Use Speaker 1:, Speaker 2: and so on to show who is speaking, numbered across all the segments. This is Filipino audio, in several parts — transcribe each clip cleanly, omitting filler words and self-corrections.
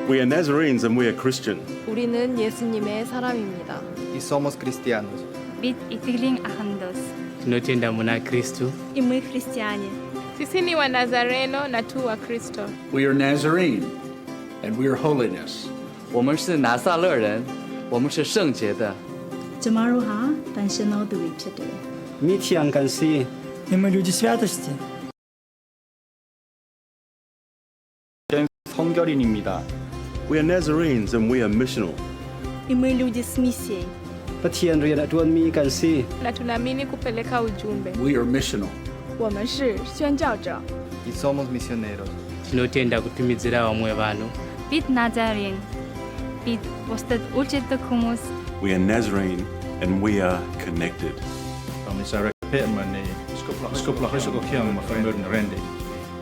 Speaker 1: We are Nazarenes and we are Christian.
Speaker 2: 우리는 예수님의 사람입니다.
Speaker 3: Y somos cristianos.
Speaker 4: Bit itiling ahandos.
Speaker 5: Tunatenda mwana Kristo.
Speaker 4: Y muy cristiane.
Speaker 2: Sisi ni wa Nazareno na tu wa Kristo.
Speaker 6: We are Nazarene, and we are holiness.
Speaker 7: 我们是拿撒勒人，我们是圣洁的。
Speaker 4: ကျမတို့ဟာတန်ရှင်သောသူတွေဖြစ်တယ်
Speaker 5: Митьян Канси.
Speaker 8: И мы люди святости.
Speaker 3: 성결인입니다.
Speaker 1: We are Nazarenes and we are missional.
Speaker 4: І ми люди з місією.
Speaker 5: Patian Rian Atuan Mi Kansi.
Speaker 2: Na tunaamini kupeleka ujumbe.
Speaker 6: We are missional.
Speaker 2: 我们是宣教者。
Speaker 3: Y somos misioneros.
Speaker 5: Tunatenda kutumizira wamwe bano.
Speaker 4: Bit Nazarene. Bit wasted ulchit kumus.
Speaker 1: We are Nazarene and we are connected.
Speaker 9: Kami sa rekpeman ni skopla hoso ko kyang ma family na rende.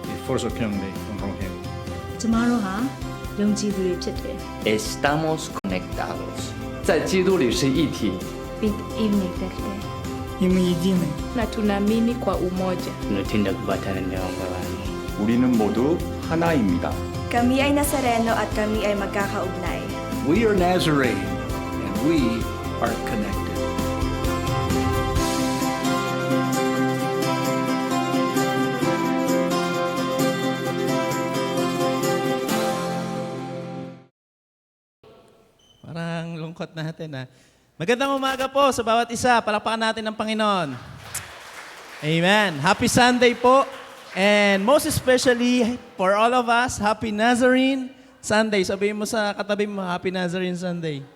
Speaker 9: I forso kyang ni on hong.
Speaker 4: ကျမတို့ဟာယုံကြည်သူတွေဖြစ်တယ်
Speaker 7: Estamos conectados， 在基督里是一体。
Speaker 4: Bit evening တက်တယ်
Speaker 8: И мы едины.
Speaker 2: Na tunaamini kwa umoja.
Speaker 5: Tunatenda kubatana na wamwe bano.
Speaker 3: 우리는 모두 하나입니다.
Speaker 10: Kami ay Nazareno at kami ay magkakaugnay.
Speaker 6: We are Nazarene, and we are connected.
Speaker 11: Parang lungkot natin ha. Magandang umaga po sa bawat isa. Palakpakan natin ang Panginoon. Amen. Happy Sunday po. And most especially for all of us, Happy Nazarene Sunday. Sabihin mo sa katabi mo, Happy Nazarene Sunday.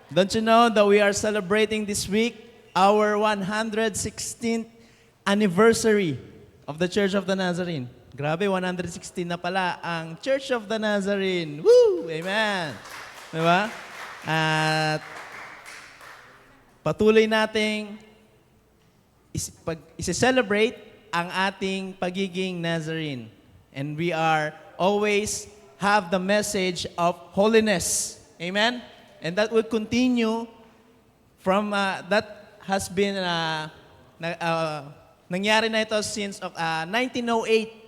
Speaker 11: Don't you know that we are celebrating this week our 116th anniversary of the Church of the Nazarene? Grabe, 116 na pala ang Church of the Nazarene. Woo! Amen! Diba? At patuloy nating isi-celebrate ang ating pagiging Nazarene. And we are always have the message of holiness. Amen? And that will continue from, that has been, nangyari na ito since 1908.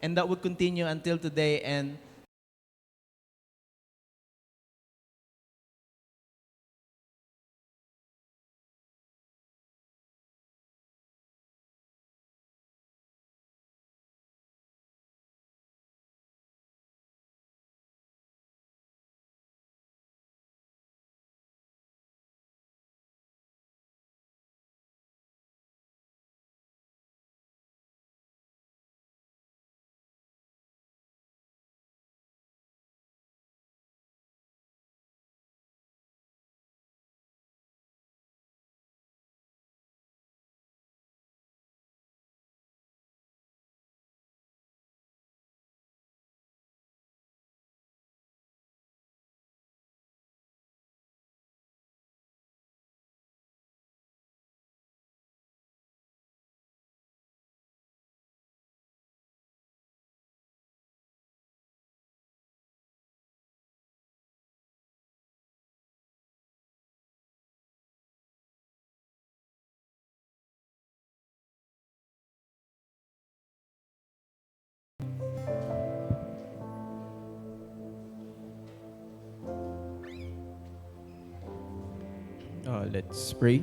Speaker 11: And that would continue until today. And
Speaker 12: let's pray.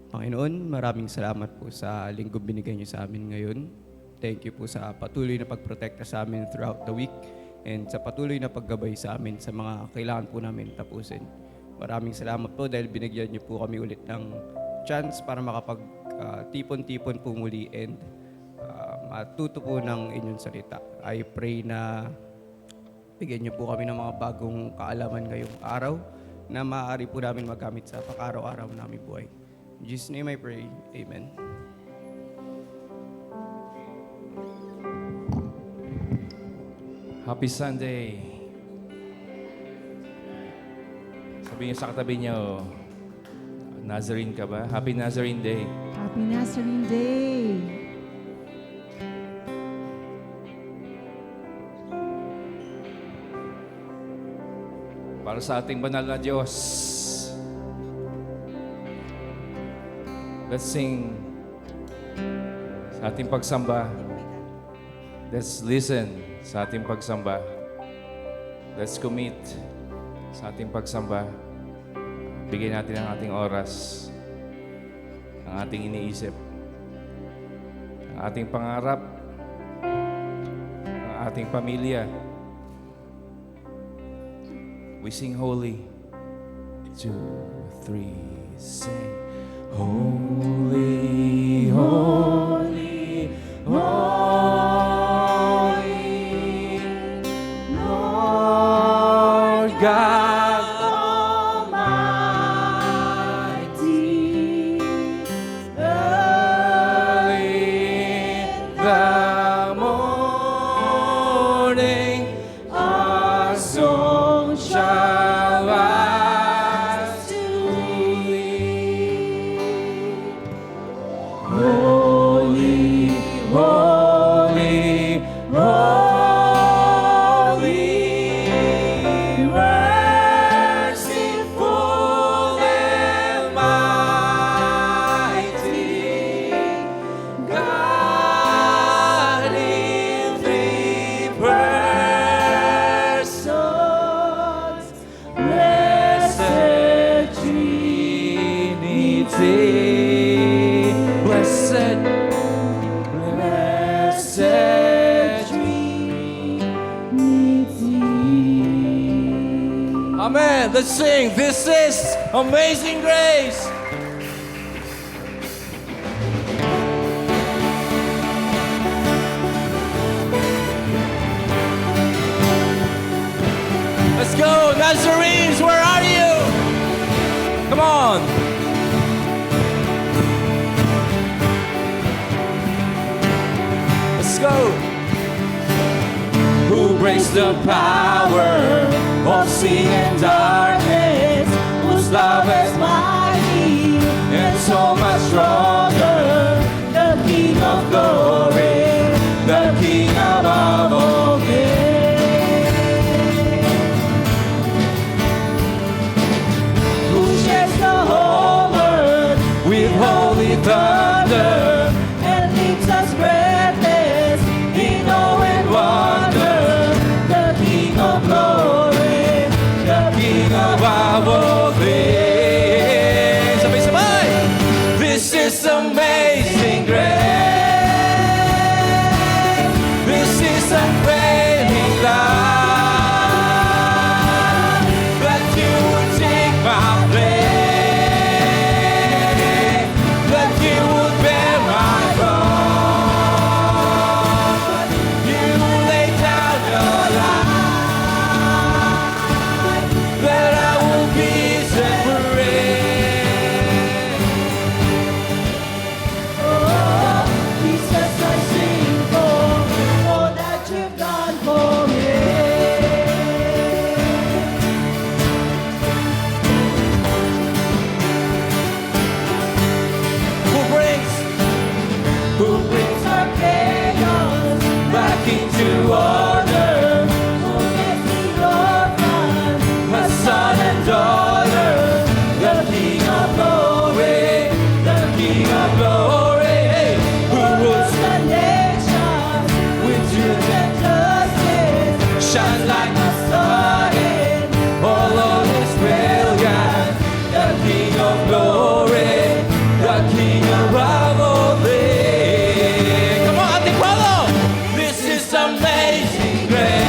Speaker 12: Panginoon, maraming salamat po sa linggo binigay niyo sa amin ngayon. Thank you po sa patuloy na pagprotekta sa amin throughout the week and sa patuloy na paggabay sa amin sa mga kailangan po namin tapusin. Maraming salamat po dahil binigyan niyo po kami ulit ng chance para makapag-tipon-tipon po muli and matuto po ng inyong salita. I pray na bigyan niyo po kami ng mga bagong kaalaman ngayong araw na maaari po namin magamit sa pang-araw-araw namin buhay. In Jesus' name I pray. Amen.
Speaker 13: Happy Sunday. Sabihin niyo sa katabi niyo, Nazarene ka ba? Happy Nazarene Day.
Speaker 4: Happy Nazarene Day!
Speaker 13: Para sa ating banal na Diyos, let's sing sa ating pagsamba. Let's listen sa ating pagsamba. Let's commit sa ating pagsamba. Bigyan natin ang ating oras, ang ating iniisip, ang ating pangarap, ang ating pamilya. We sing holy. 2, 3, sing. Holy, holy, holy, Lord God Almighty. Early in the morning, our song shall rise to thee. Holy, holy, holy, merciful and mighty, God in 3 persons, blessed Trinity, blessed, blessed Trinity. Amen. Let's sing. This is Amazing Grace. Let's go, Nazarenes, where are you? Come on. Let's go. Who breaks the power of sin and darkness, whose love is mighty and so much stronger, the King of glory, the King above all kings, who shakes the whole earth with holy thunder and leaves us breathless in awe and wonder, the King of glory, the King above all things. Sabay-sabay! This is amazing grace. This is unfailing love, that you would take my place, that you would bear my cross. You lay down your life, that I will be set free. Oh, Jesus, I sing for all that you've done for me. Who brings our chaos back into order? Who makes the orphan a son and daughter? The King of glory, the King of glory, who rules the nations with truth and justice, shines like the sun in all of his brilliance. The King of glory, the King above all things. Come on, Ate Paulo! This is amazing grace.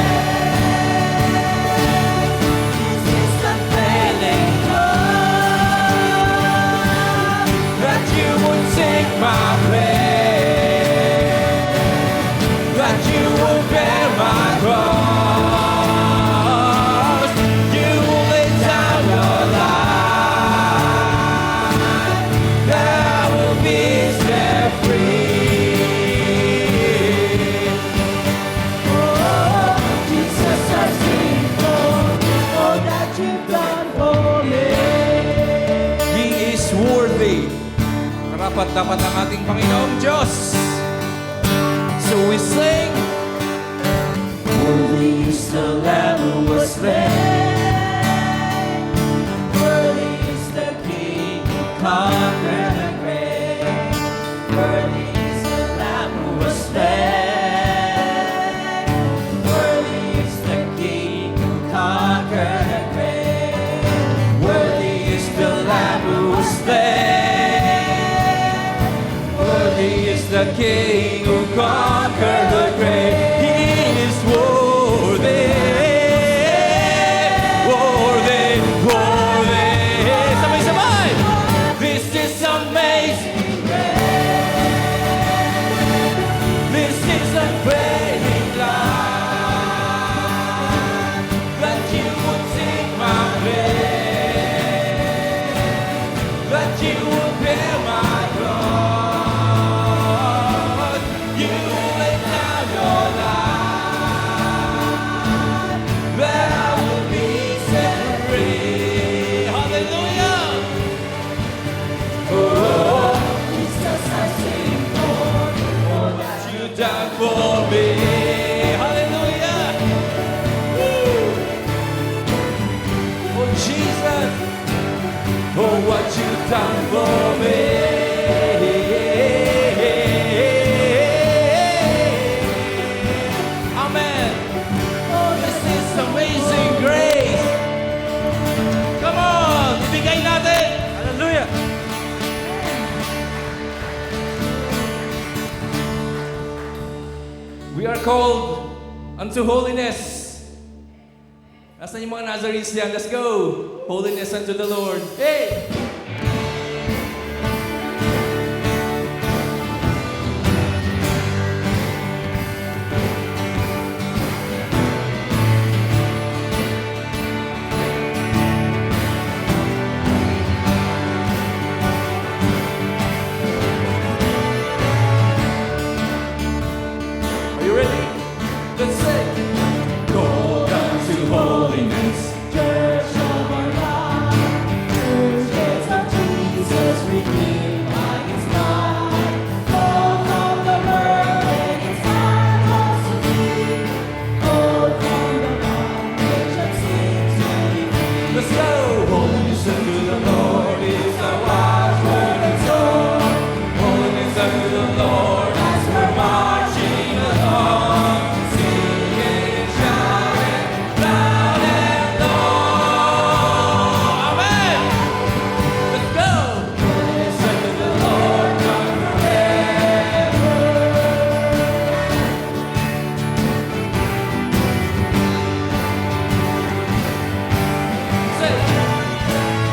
Speaker 13: This is unfailing love, that you would take my place, that you would bear my cross. You will lay down your life, that I will be set free. Oh, Jesus, I sing for all that you've done for me. He is worthy. Karapat-dapat ang ating Panginoong Diyos. So we sing, worthy is the Lamb who was slain, worthy is the King who conquered the grave, worthy is the Lamb who was slain. was slain. Worthy is the King who conquered the grave. He is worthy. Worthy, worthy. Sabay-sabay. This is amazing grace. This is a great love that you would take my place, that you would bear my cross. You laid down your life, that I would be set free. Hallelujah. Oh, Jesus, I sing for what you done for me. Hallelujah. Woo. Oh, Jesus, for what you done for me. Amen. Oh, this is amazing grace. Come on, ibigay natin. Hallelujah. We are called unto holiness. Nasaan yung mga Nazarenes diyan? Let's go. Holiness unto the Lord. Hey! Are you ready? Let's say, called unto holiness, church of our God, churches of Jesus, redeemed by His blood, called from the world and its time was to be, called from the bondage of sin to be free. Let's go! Holiness unto the Lord is our watchword and song. Holiness unto the Lord as we're marching along, singing, shouting, loud and long. Amen. Let's go. Holiness unto the Lord, God forever. Say,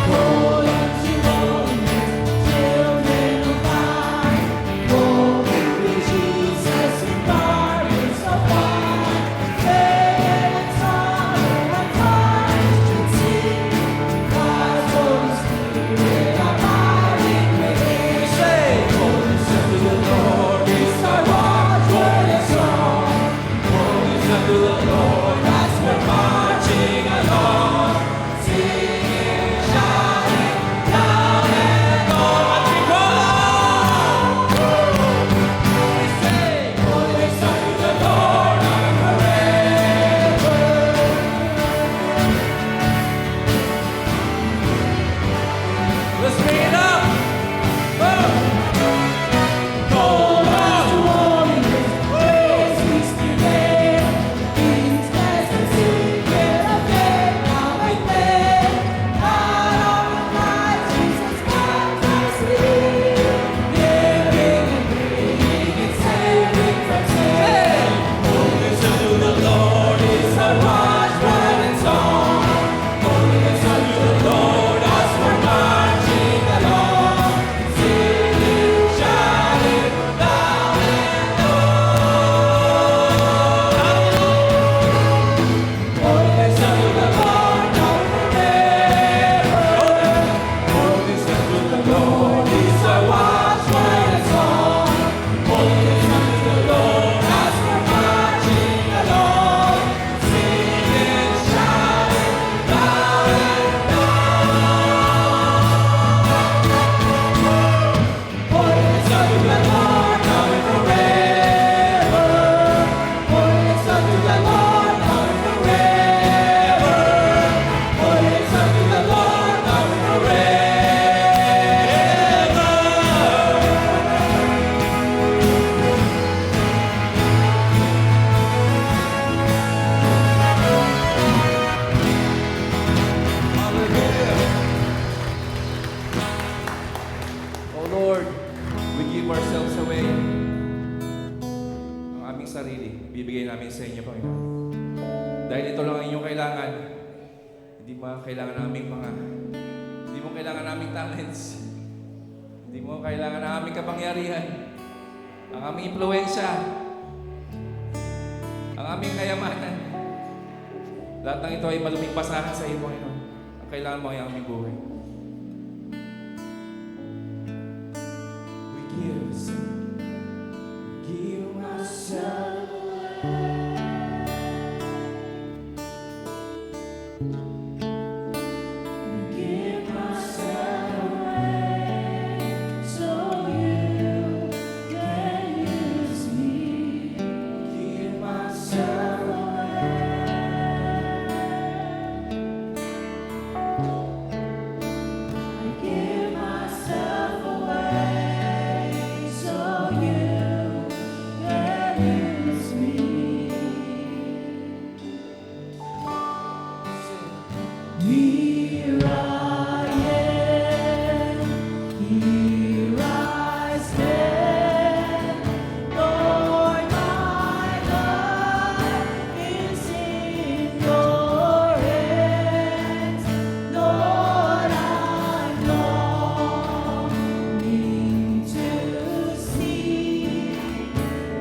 Speaker 13: hold on to holiness, children of God. Holy Jesus in garments of white, fame and honor and Christ sing. God's Holy Spirit abiding within. We say, holiness unto the Lord is our watchword and song. Holiness unto the Lord as we're marching along, singing, shouting, loud and long. We say, holiness unto the Lord forever. Let's bring it up. Hold on to holiness, praise His name. Kings, peasants, secret of faith, now and then. Out of the night, Jesus comes us lead, living and breathing and saving from sin. Holiness unto the Lord is our watchword and song. Holiness unto the Lord as we're marching along, singing, shouting, loud and long. Holiness unto the Lord, now forever. Holiness unto the Lord is our watchword and song. Holiness unto the Lord as we're marching along, singing, shouting, loud and long. Holiness unto the Lord, now and forever. Holiness unto the Lord, now and forever. Holiness unto the Lord, now and forever.
Speaker 6: Oh Lord, we give ourselves away. Ang aming sarili, bibigay namin sa inyo, Panginoon. Dahil ito lang ang inyong kailangan. Hindi mo kailangan naming hindi mo kailangan naming talents. Hindi mo kailangan ng aming kapangyarihan. Ang aming impluensya. Ang aming kayamanan. Lahat ng ito ay maluming basahan sa iyo, Panginoon. Ang kailangan mo ay ang aming buhay. We give myself away. Give myself away so you can use me. Give myself away. I give myself away so you can use me. Here I am, here I stand, Lord, my life is in your hands. Lord, I'm longing to see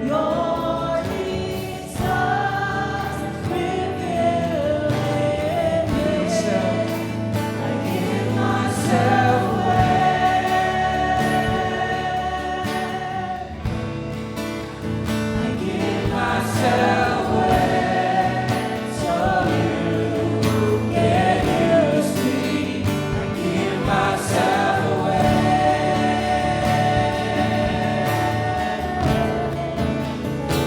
Speaker 6: your desires revealed in me. I give myself away. I give myself away so you can use me. I give myself away.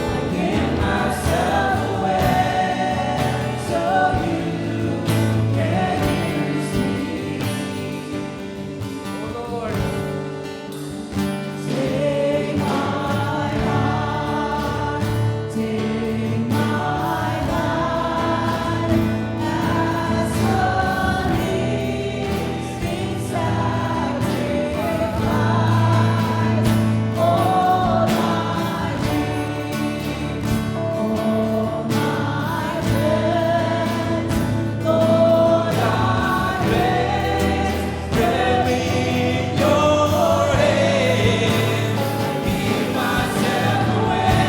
Speaker 6: I give myself away so you can use me. Oh Lord, take my heart, take my life as a living sacrifice. All my dreams, all my plans, Lord, I place them in your hands. I give myself away.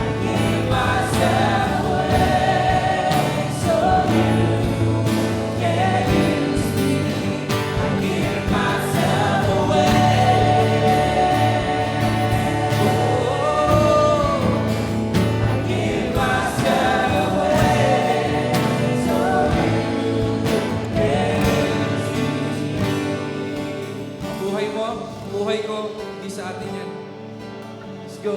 Speaker 6: I give myself away so you can use me. I give myself away. I give myself away so you can use me. Ang buhay ko, hindi sa atin yan. Let's go.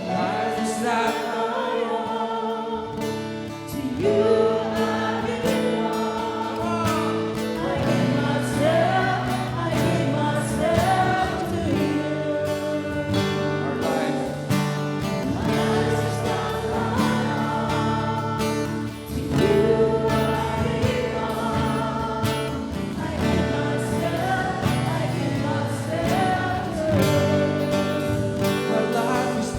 Speaker 6: Life is not my own. To you I belong. I give myself to you. Our life. My life is not my own. To you I belong. I give myself to you. My life is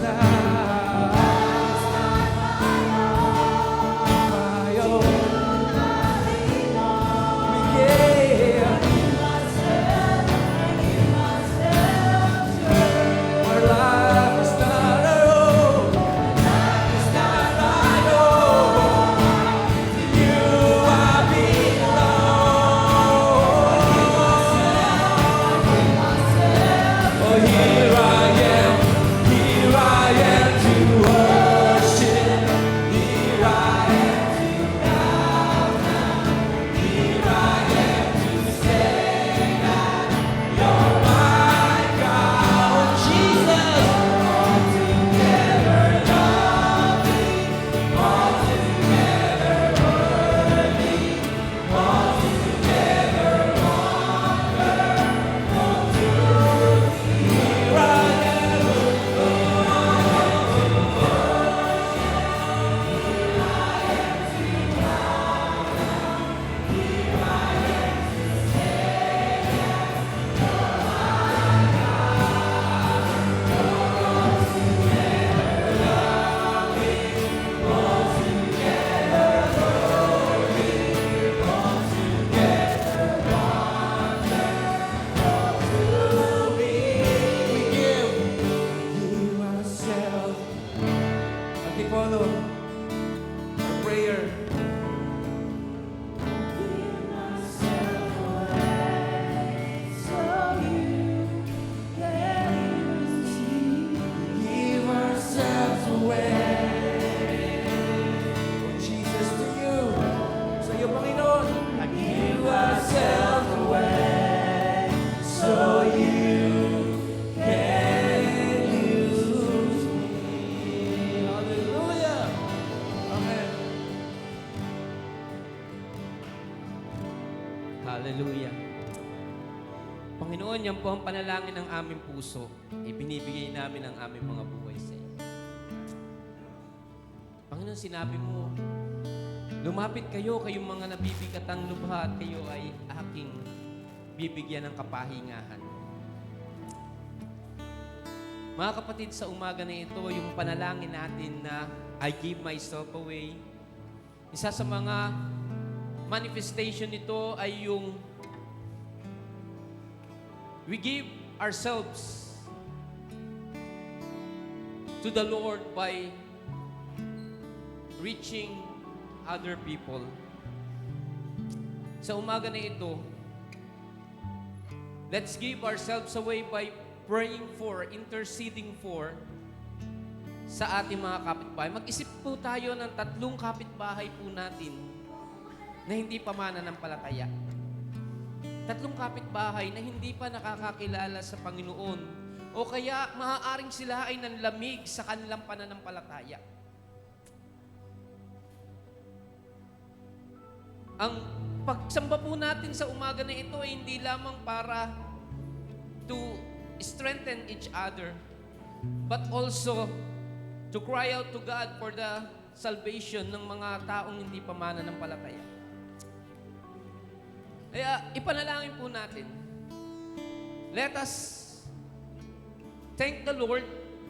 Speaker 13: Hallelujah. Panginoon, yan po ang panalangin ng aming puso. Ibinibigay namin ang aming mga buhay sa iyo. Panginoon, sinabi mo, lumapit kayo, kayong mga nabibigatang lubha, at kayo ay aking bibigyan ng kapahingahan. Mga kapatid, sa umaga na ito, yung panalangin natin na I give myself away, isa sa mga manifestation nito ay yung we give ourselves to the Lord by reaching other people. Sa umaga na ito, let's give ourselves away by praying for, interceding for sa ating mga kapitbahay. Mag-isip po tayo ng 3 kapitbahay po natin na hindi pa mananampalataya. 3 kapitbahay na hindi pa nakakakilala sa Panginoon o kaya maaaring sila ay nanlamig sa kanilang pananampalataya. Ang pagsamba po natin sa umaga na ito ay hindi lamang para to strengthen each other, but also to cry out to God for the salvation ng mga taong hindi pa mananampalataya. Kaya ipanalangin po natin. Let us thank the Lord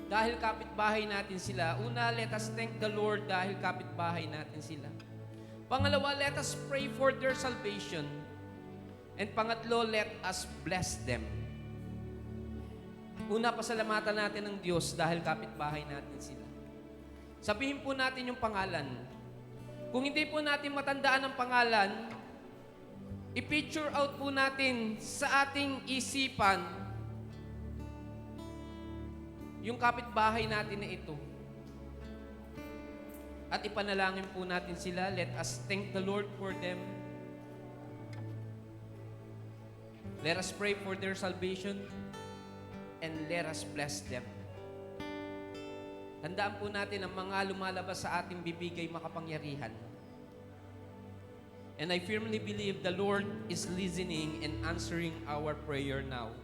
Speaker 13: dahil kapitbahay natin sila. Una, let us thank the Lord dahil kapitbahay natin sila. Pangalawa, let us pray for their salvation. And pangatlo, let us bless them. Una, pasalamatan natin ng Diyos dahil kapitbahay natin sila. Sabihin po natin yung pangalan. Kung hindi po natin matandaan ang pangalan, i-picture out po natin sa ating isipan yung kapitbahay natin na ito. At ipanalangin po natin sila. Let us thank the Lord for them. Let us pray for their salvation. And let us bless them. Tandaan po natin ang mga lumalabas sa ating bibig ay makapangyarihan. And I firmly believe the Lord is listening and answering our prayer now.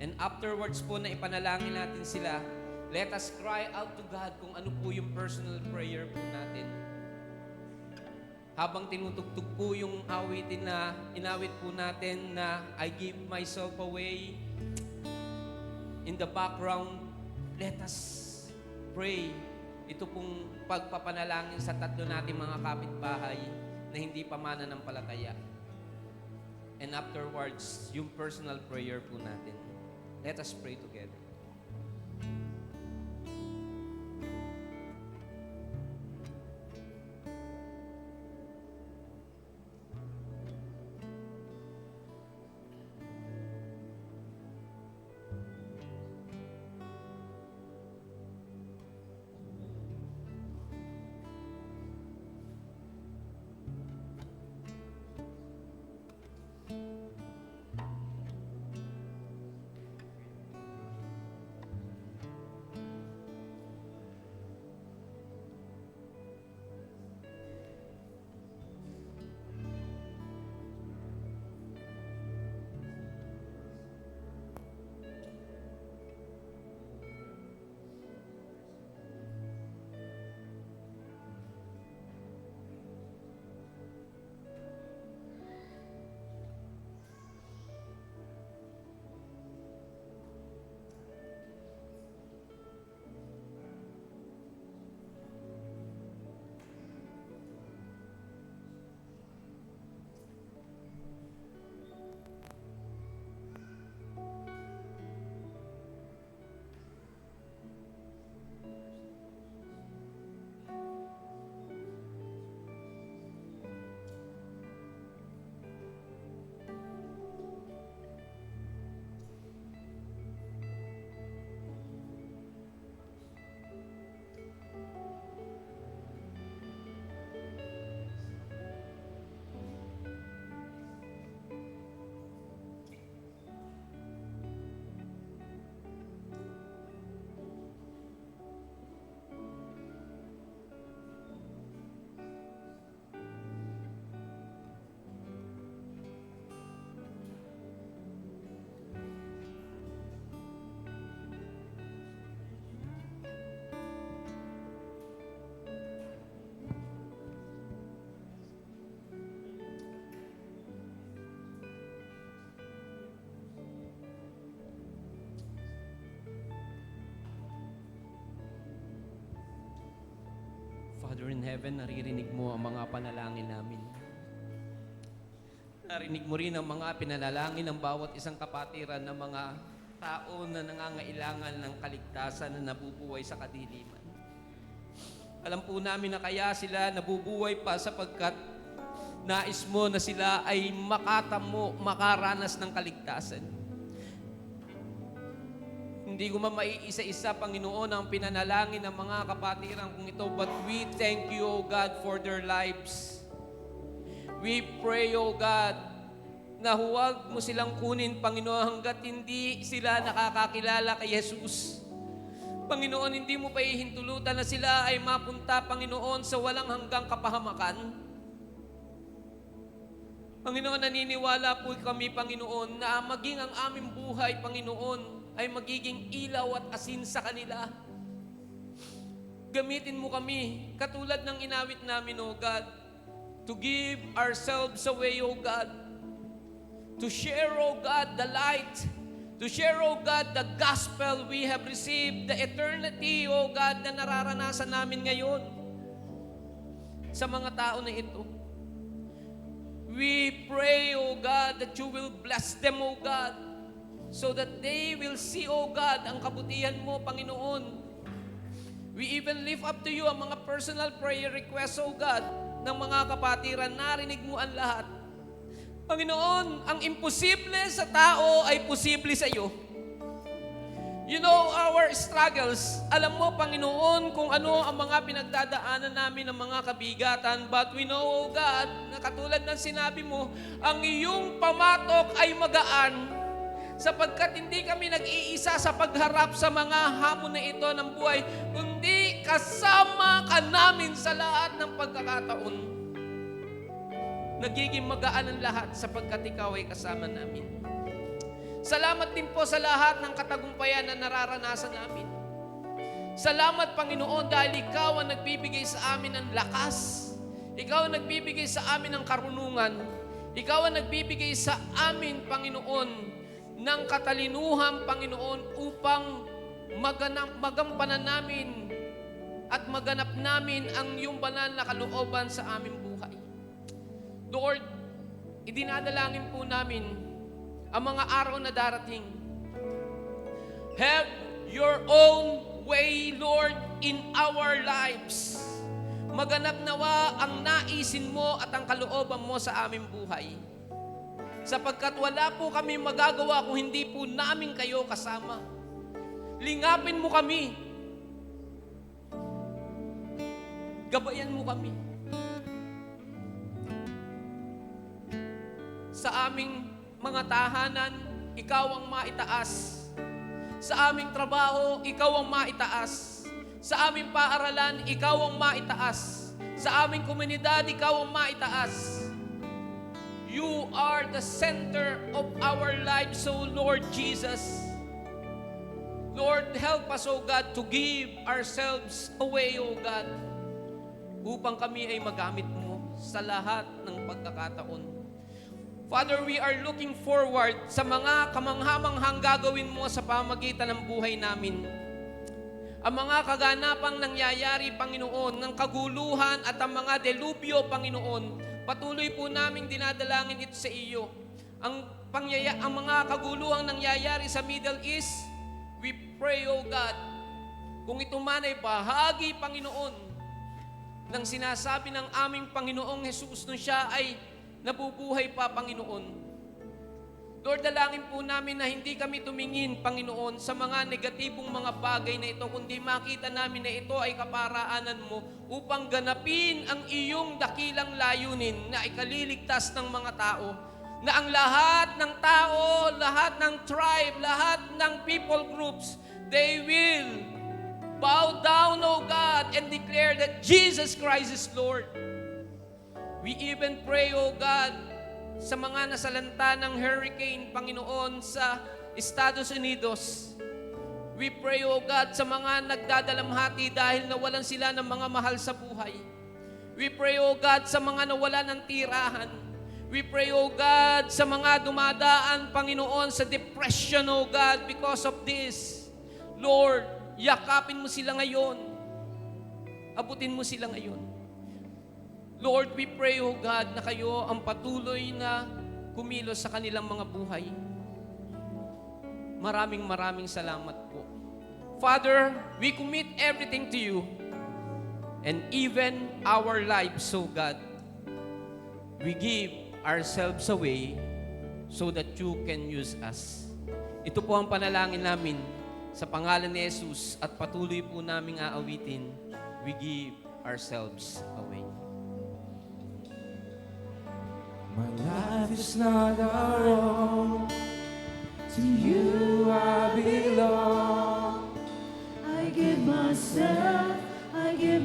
Speaker 13: And afterwards po na ipanalangin natin sila, let us cry out to God kung ano po yung personal prayer po natin. Habang tinutugtog po yung awitin na inawit po natin na I give myself away, in the background, let us pray. Ito pong pagpapanalangin sa 3 nating mga kapitbahay na hindi pa mananampalataya. And afterwards, yung personal prayer po natin. Let us pray together. Father in heaven, naririnig mo ang mga panalangin namin. Narinig mo rin ang mga pinalangin ng bawat isang kapatiran ng mga tao na nangangailangan ng kaligtasan na nabubuhay sa kadiliman. Alam po namin na kaya sila nabubuhay pa sapagkat nais mo na sila ay makatamo, makaranas ng kaligtasan. Hindi ko maiisa-isa, Panginoon, ang pinanalangin ng mga kapatiran kong ito, but we thank you, O God, for their lives. We pray, O God, na huwag mo silang kunin, Panginoon, hanggat hindi sila nakakakilala kay Jesus. Panginoon, hindi mo pa ihintulutan na sila ay mapunta, Panginoon, sa walang hanggang kapahamakan. Panginoon, naniniwala po kami, Panginoon, na maging ang aming buhay, Panginoon, ay magiging ilaw at asin sa kanila. Gamitin mo kami, katulad ng inawit namin, O God, to give ourselves away, O God, to share, O God, the light, to share, O God, the gospel we have received, the eternity, O God, na nararanasan namin ngayon sa mga tao na ito. We pray, O God, that you will bless them, O God, so that they will see, O God, ang kabutihan mo, Panginoon. We even lift up to you ang mga personal prayer requests, O God, ng mga kapatiran. Narinig mo ang lahat. Panginoon, ang imposible sa tao ay posible sa iyo. You know our struggles. Alam mo, Panginoon, kung ano ang mga pinagdadaanan namin ng mga kabigatan. But we know, O God, na katulad ng sinabi mo, ang iyong pamatok ay magaan sapagkat hindi kami nag-iisa sa pagharap sa mga hamon na ito ng buhay, kundi kasama ka namin sa lahat ng pagkakataon. Nagiging magaan ang lahat sapagkat ikaw ay kasama namin. Salamat din po sa lahat ng katagumpayan na nararanasan namin. Salamat, Panginoon, dahil ikaw ang nagbibigay sa amin ng lakas. Ikaw ang nagbibigay sa amin ng karunungan. Ikaw ang nagbibigay sa amin, Panginoon, ng katalinuhan, Panginoon, upang magampanan namin at maganap namin ang iyong banal na kalooban sa aming buhay. Lord, idinadalangin po namin ang mga araw na darating. Have your own way, Lord, in our lives. Maganap nawa ang naisin mo at ang kalooban mo sa aming buhay. Sapagkat wala po kami magagawa kung hindi po namin kayo kasama. Lingapin mo kami. Gabayan mo kami. Sa aming mga tahanan, ikaw ang maitaas. Sa aming trabaho, ikaw ang maitaas. Sa aming paaralan, ikaw ang maitaas. Sa aming komunidad, ikaw ang maitaas. You are the center of our lives, so Lord Jesus. Lord, help us, O God, to give ourselves away, O God, upang kami ay magamit mo sa lahat ng pagkakataon. Father, we are looking forward sa mga kamanghamanghang gagawin mo sa pamagitan ng buhay namin. Ang mga kaganapang nangyayari, Panginoon, ng kaguluhan at ang mga delubyo, Panginoon, patuloy po naming dinadalangin ito sa iyo. Ang mga kaguluhang nangyayari sa Middle East, we pray, O God, kung ito man ay bahagi, Panginoon, ng sinasabi ng aming Panginoong Jesus nung siya ay nabubuhay pa, Panginoon. Lord, dalangin po namin na hindi kami tumingin, Panginoon, sa mga negatibong mga bagay na ito, kundi makita namin na ito ay kaparaanan mo upang ganapin ang iyong dakilang layunin na ikaliligtas ng mga tao. Na ang lahat ng tao, lahat ng tribe, lahat ng people groups, they will bow down, O God, and declare that Jesus Christ is Lord. We even pray, O God, sa mga nasalanta ng hurricane, Panginoon, sa Estados Unidos. We pray, O God, sa mga nagdadalamhati dahil nawalan sila ng mga mahal sa buhay. We pray, O God, sa mga nawalan ng tirahan. We pray, O God, sa mga dumadaan, Panginoon, sa depression, O God, because of this. Lord, yakapin mo sila ngayon. Abutin mo sila ngayon. Lord, we pray, O God, na kayo ang patuloy na kumilos sa kanilang mga buhay. Maraming salamat po. Father, we commit everything to you and even our lives, O God. We give ourselves away so that you can use us. Ito po ang panalangin namin sa pangalan ni Jesus at patuloy po naming aawitin. We give ourselves away.
Speaker 6: My life is not our own. To you I belong.
Speaker 13: I give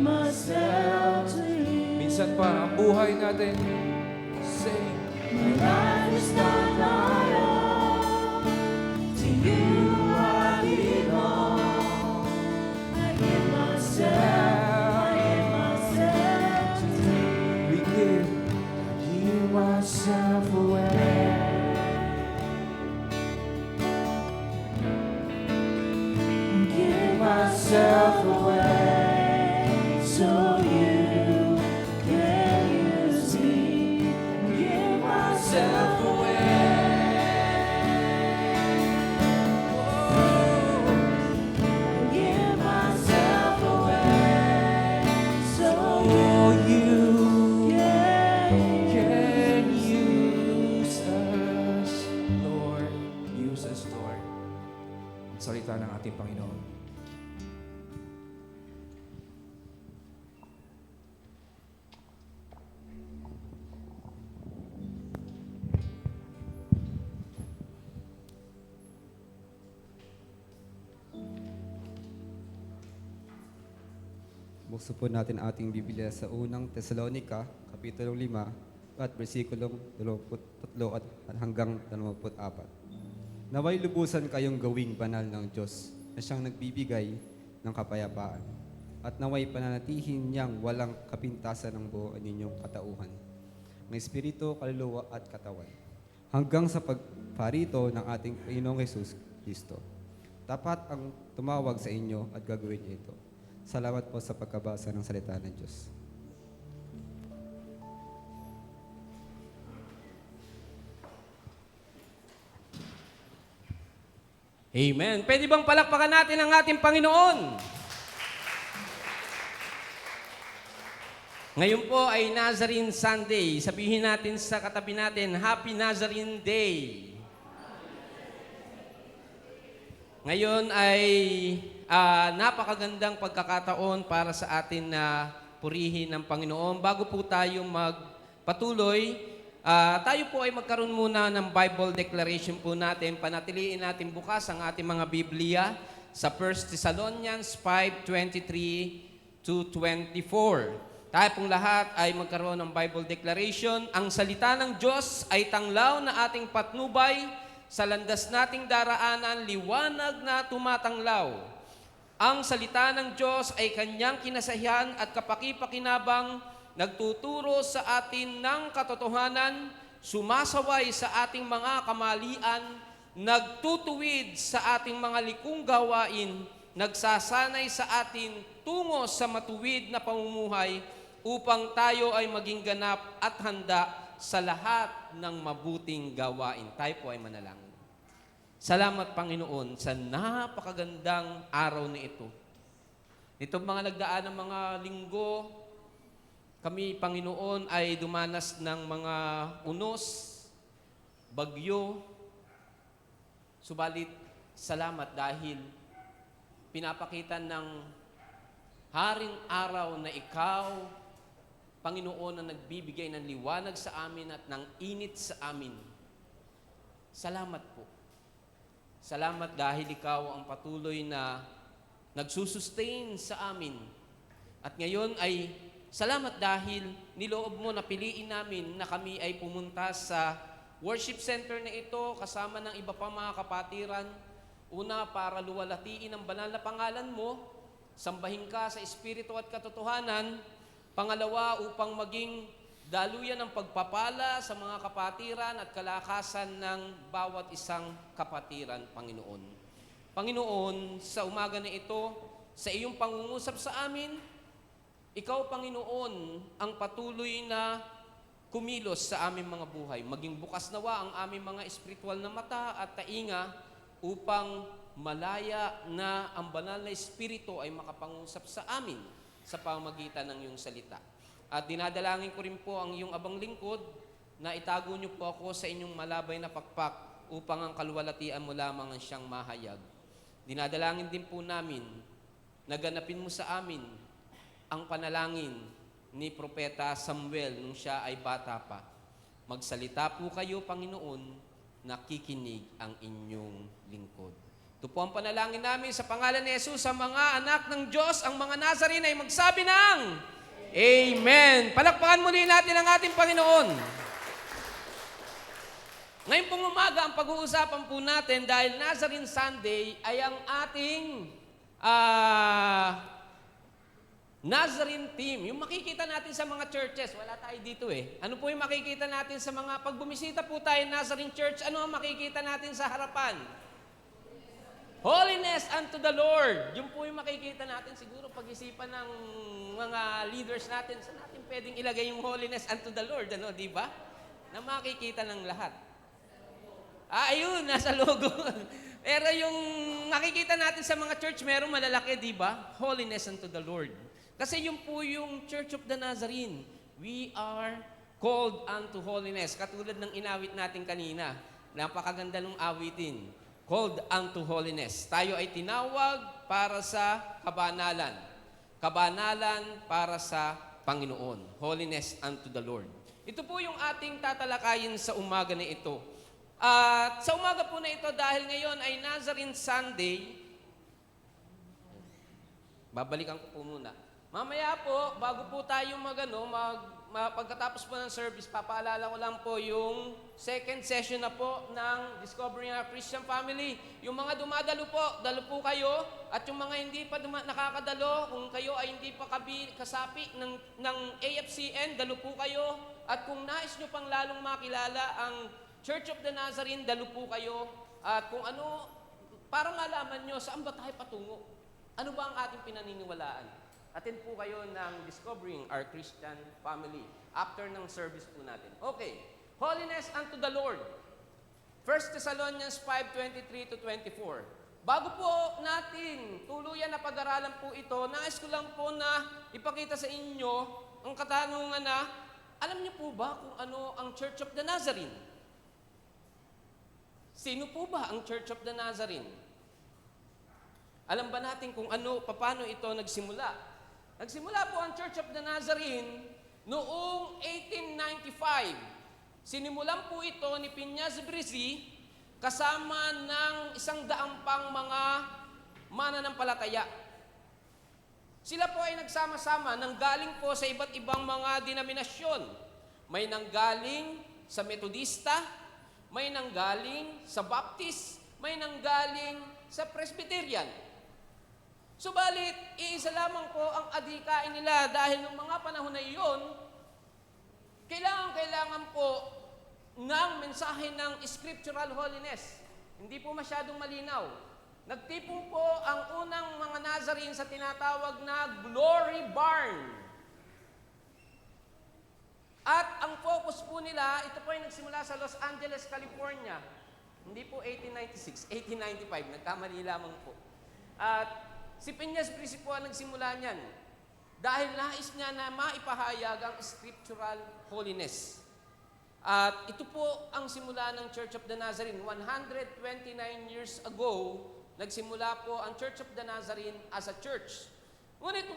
Speaker 13: myself to you.
Speaker 6: Minsan pa ang buhay natin, say,
Speaker 13: My life is not my own. To you I belong. I give myself to you.
Speaker 6: we give myself away.
Speaker 13: Give myself away so you can use me. Give myself give myself away so
Speaker 6: You
Speaker 13: can
Speaker 6: use us, Lord. Use us, Lord. Ang salita ng ating Panginoon.
Speaker 12: Buksan po natin ating Biblia sa unang Tesalonica, Kapitulo 5, at versikulong 23 at hanggang 24. Naway lubusan kayong gawing banal ng Diyos na siyang nagbibigay ng kapayapaan, at naway pananatihin niyang walang kapintasan ng buo ninyong katauhan, ng espiritu, kaluluwa at katawan, hanggang sa pagparito ng ating Panginoong Hesus Kristo. Tapat ang tumawag sa inyo at gagawin niyo ito. Salamat po sa pagkabasa ng salita ng Diyos.
Speaker 13: Amen. Pwede bang palakpakan natin ang ating Panginoon? Ngayon po ay Nazarene Sunday. Sabihin natin sa katabi natin, Happy Nazarene Day. Ngayon ay napakagandang pagkakataon para sa atin na purihin ng Panginoon. Bago po tayo magpatuloy, tayo po ay magkaroon muna ng Bible declaration po natin. Panatiliin natin bukas ang ating mga Biblia sa 1 Thessalonians 5:23 to 24. Tayo pong lahat ay magkaroon ng Bible declaration. Ang salita ng Diyos ay tanglaw na ating patnubay, sa landas nating daraanan, liwanag na tumatanglaw. Ang salita ng Diyos ay kanyang kinasahihan at kapakipakinabang, nagtuturo sa atin ng katotohanan, sumasaway sa ating mga kamalian, nagtutuwid sa ating mga likong gawain, nagsasanay sa atin tungo sa matuwid na pamumuhay upang tayo ay maging ganap at handa sa lahat ng mabuting gawain. Tayo po ay manalangin. Salamat, Panginoon, sa napakagandang araw na ito. Itong mga nagdaan ng mga linggo, kami, Panginoon, ay dumanas ng mga unos, bagyo. Subalit, salamat dahil pinapakita ng haring araw na ikaw, Panginoon, na nagbibigay ng liwanag sa amin at ng init sa amin. Salamat po. Salamat dahil ikaw ang patuloy na nagsusustain sa amin. At ngayon ay salamat dahil niloob mo na piliin namin na kami ay pumunta sa worship center na ito kasama ng iba pa mga kapatiran. Una, para luwalhatiin ang banal na pangalan mo, sambahin ka sa espiritu at katotohanan. Pangalawa, upang maging daluyan ng pagpapala sa mga kapatiran at kalakasan ng bawat isang kapatiran, Panginoon. Panginoon, sa umaga na ito, sa iyong pangungusap sa amin, Ikaw, Panginoon, ang patuloy na kumilos sa aming mga buhay. Maging bukas nawa ang aming mga espiritual na mata at tainga upang malaya na ang banal na espiritu ay makapangusap sa amin sa pamamagitan ng iyong salita. At dinadalangin ko rin po ang iyong abang lingkod na itago niyo po ako sa inyong malabay na pakpak upang ang kaluwalhatian mo lamang ang siyang mahayag. Dinadalangin din po namin na ganapin mo sa amin ang panalangin ni Propeta Samuel nung siya ay bata pa. Magsalita po kayo, Panginoon, nakikinig ang inyong lingkod. Ito po ang panalangin namin sa pangalan ni Jesus sa mga anak ng Diyos, ang mga Nazarene ay magsabi ng Amen. Palakpakan muli natin ang ating Panginoon. Ngayon pong umaga, ang pag-uusapan po natin dahil Nazarene Sunday ay ang ating Nazarene team. Yung makikita natin sa mga churches, wala tayo dito eh. Ano po yung makikita natin sa mga, pag bumisita po tayo Nazarene Church, ano ang makikita natin sa harapan? Holiness unto the Lord. Yung po yung makikita natin, siguro pag-isipan ng mga leaders natin, saan natin pwedeng ilagay yung holiness unto the Lord, ano, di ba? Na makikita ng lahat. Ayun, nasa logo. Pero yung nakikita natin sa mga church, merong malalaki, di ba? Holiness unto the Lord. Kasi yun po yung Church of the Nazarene. We are called unto holiness. Katulad ng inawit natin kanina. Napakaganda ng awitin. Called unto holiness. Tayo ay tinawag para sa kabanalan. Kabanalan para sa Panginoon. Holiness unto the Lord. Ito po yung ating tatalakayin sa umaga na ito. At sa umaga po na ito, dahil ngayon ay Nazarene Sunday, babalikan ko po muna. Mamaya po, bago po tayo pagkatapos po ng service, papaalala ko lang po yung second session na po ng Discovering Our Christian Family. Yung mga dumadalo po, dalo po kayo. At yung mga hindi pa nakakadalo, kung kayo ay hindi pa kasapi ng AFCN, dalo po kayo. At kung nais nyo pang lalong makilala ang Church of the Nazarene, dalo po kayo. At kung ano, parang malaman nyo, saan ba tayo patungo? Ano ba ang ating pinaniniwalaan? Attend po kayo ng Discovering Our Christian Family after ng service po natin. Okay. Holiness unto the Lord. 1 Thessalonians 5:23-24. Bago po natin tuluyan na pag-aralan po ito, nais ko lang po na ipakita sa inyo ang katanungan na, alam niyo po ba kung ano ang Church of the Nazarene? Sino po ba ang Church of the Nazarene? Alam ba natin kung paano ito nagsimula? Nagsimula po ang Church of the Nazarene noong 1895. Sinimulan po ito ni Piñas Brisi kasama ng 100 pang mga mananampalataya. Sila po ay nagsama-sama, nanggaling po sa iba't ibang mga denominasyon. May nanggaling sa Metodista, may nanggaling sa Baptist, may nanggaling sa Presbyterian. Subalit, iisa lamang po ang adhikain nila dahil noong mga panahon na iyon, kailangan po ng mensahe ng scriptural holiness. Hindi po masyadong malinaw. Nagtipon po ang unang mga Nazarene sa tinatawag na Glory Barn. At ang focus po nila, ito po ay nagsimula sa Los Angeles, California. Hindi po 1896, 1895. Nagkamali lamang po. At si Piñas Brisi po ang nagsimula niyan dahil nais niya na maipahayag ang scriptural holiness. At ito po ang simula ng Church of the Nazarene. 129 years ago, nagsimula po ang Church of the Nazarene as a church. Ngunit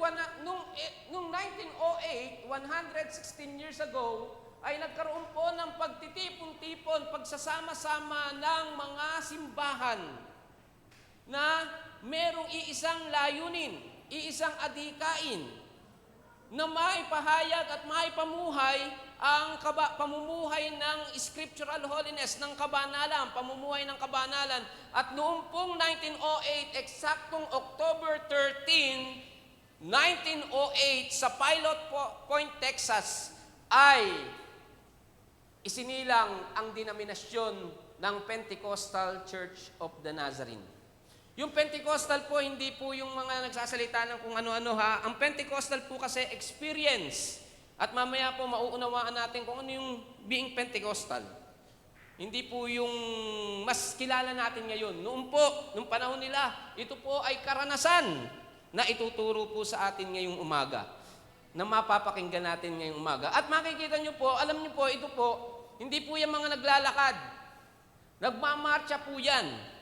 Speaker 13: noong 1908, 116 years ago, ay nagkaroon po ng pagtitipon-tipon, pagsasama-sama ng mga simbahan na merong iisang layunin, iisang adhikain na maipahayag at maipamuhay ang pamumuhay ng scriptural holiness, ng kabanalan, pamumuhay ng kabanalan. At noong pong 1908, eksaktong October 13, 1908, sa Pilot Point, Texas, ay isinilang ang denominasyon ng Pentecostal Church of the Nazarene. Yung Pentecostal po, hindi po yung mga nagsasalita ng kung ano-ano ha. Ang Pentecostal po kasi experience. At mamaya po mauunawaan natin kung ano yung being Pentecostal. Hindi po yung mas kilala natin ngayon. Noon po, nung panahon nila, ito po ay karanasan na ituturo po sa atin ngayong umaga. Na mapapakinggan natin ngayong umaga. At makikita nyo po, alam nyo po, ito po, hindi po yung mga naglalakad. Nagmamarcha po yan.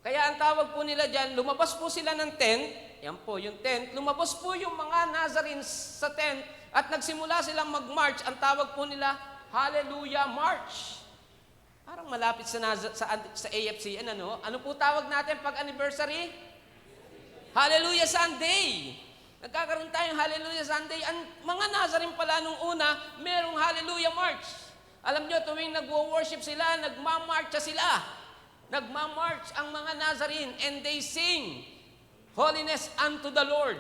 Speaker 13: Kaya ang tawag po nila dyan, lumabas po sila ng tent, yan po yung tent, lumabas po yung mga Nazarenes sa tent at nagsimula silang mag-march, ang tawag po nila, Hallelujah March. Parang malapit sa AFC, ano po tawag natin pag anniversary? Hallelujah Sunday. Nagkakaroon tayong Hallelujah Sunday. Ang mga Nazarene pala nung una, merong Hallelujah March. Alam nyo, tuwing nagwo-worship sila, nagmamarcha sila. Nagmamarch ang mga Nazarene and they sing holiness unto the Lord.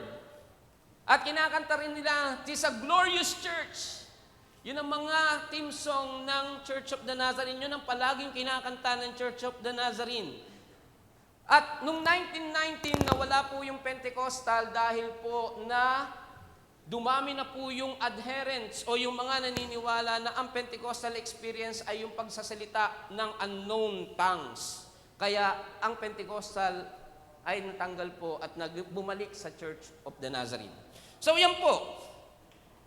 Speaker 13: At kinakanta rin nila, "'Tis a glorious church." Yun ang mga theme song ng Church of the Nazarene. Yun ang palaging kinakanta ng Church of the Nazarene. At nung 1919, nawala po yung Pentecostal dahil po na dumami na po yung adherents o yung mga naniniwala na ang Pentecostal experience ay yung pagsasalita ng unknown tongues. Kaya ang Pentecostal ay natanggal po at bumalik sa Church of the Nazarene. So yan po.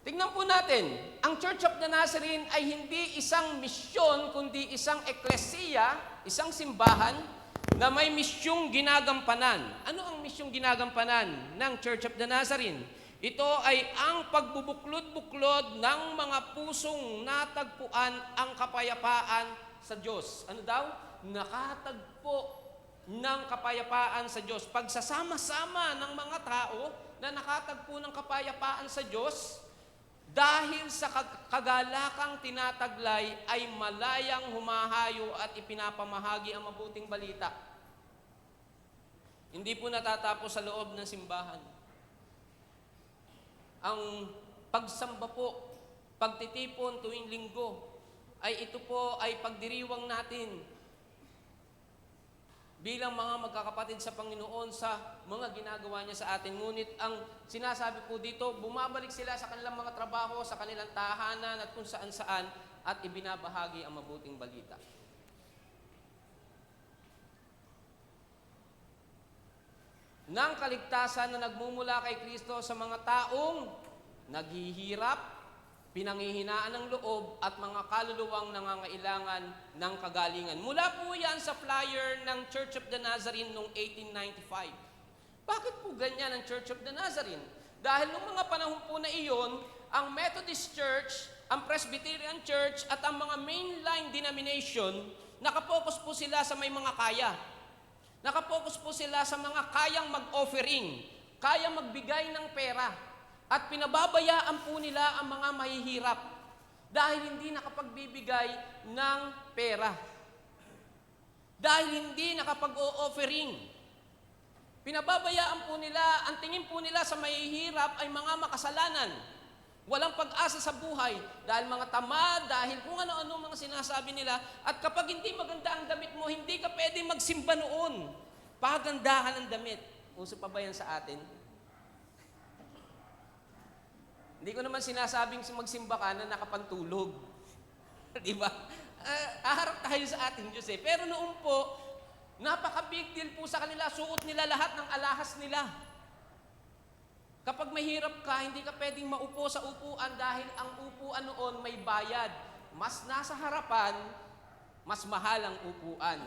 Speaker 13: Tingnan po natin, ang Church of the Nazarene ay hindi isang misyon, kundi isang eklesiya, isang simbahan na may misyong ginagampanan. Ano ang misyong ginagampanan ng Church of the Nazarene? Ito ay ang pagbubuklod-buklod ng mga pusong natagpuan ang kapayapaan sa Diyos. Ano daw? Nakatagpo ng kapayapaan sa Diyos. Pagsasama-sama ng mga tao na nakatagpo ng kapayapaan sa Diyos, dahil sa kagalakang tinataglay ay malayang humahayo at ipinapamahagi ang mabuting balita. Hindi po natatapos sa loob ng simbahan. Ang pagsamba po, pagtitipon tuwing linggo, ay ito po ay pagdiriwang natin bilang mga magkakapatid sa Panginoon sa mga ginagawa niya sa atin. Ngunit ang sinasabi po dito, bumabalik sila sa kanilang mga trabaho, sa kanilang tahanan at kung saan-saan at ibinabahagi ang mabuting balita. Ng kaligtasan na nagmumula kay Kristo sa mga taong naghihirap, pinanghihinaan ng loob at mga kaluluwang nangangailangan ng kagalingan. Mula po yan sa flyer ng Church of the Nazarene noong 1895. Bakit po ganyan ang Church of the Nazarene? Dahil noong mga panahon po na iyon, ang Methodist Church, ang Presbyterian Church at ang mga mainline denomination, nakapokus po sila sa may mga kaya. Nakapokus po sila sa mga kayang mag-offering, kayang magbigay ng pera, at pinababayaan po nila ang mga mahihirap dahil hindi nakapagbibigay ng pera. Dahil hindi nakapag-o-offering. Pinababayaan po nila, ang tingin po nila sa mahihirap ay mga makasalanan. Walang pag-asa sa buhay dahil mga tamad, dahil kung ano-ano mga sinasabi nila. At kapag hindi maganda ang damit mo, hindi ka pwede magsimba noon. Pagandahan ang damit. Uso pa ba yan sa atin? Hindi ko naman sinasabing magsimba ka na nakapantulog. Di ba? Aharap tayo sa ating Diyos eh. Pero noon po, napaka-big deal po sa kanila. Suot nila lahat ng alahas nila. Kapag mahirap ka, hindi ka pwedeng maupo sa upuan dahil ang upuan noon may bayad. Mas nasa harapan, mas mahal ang upuan.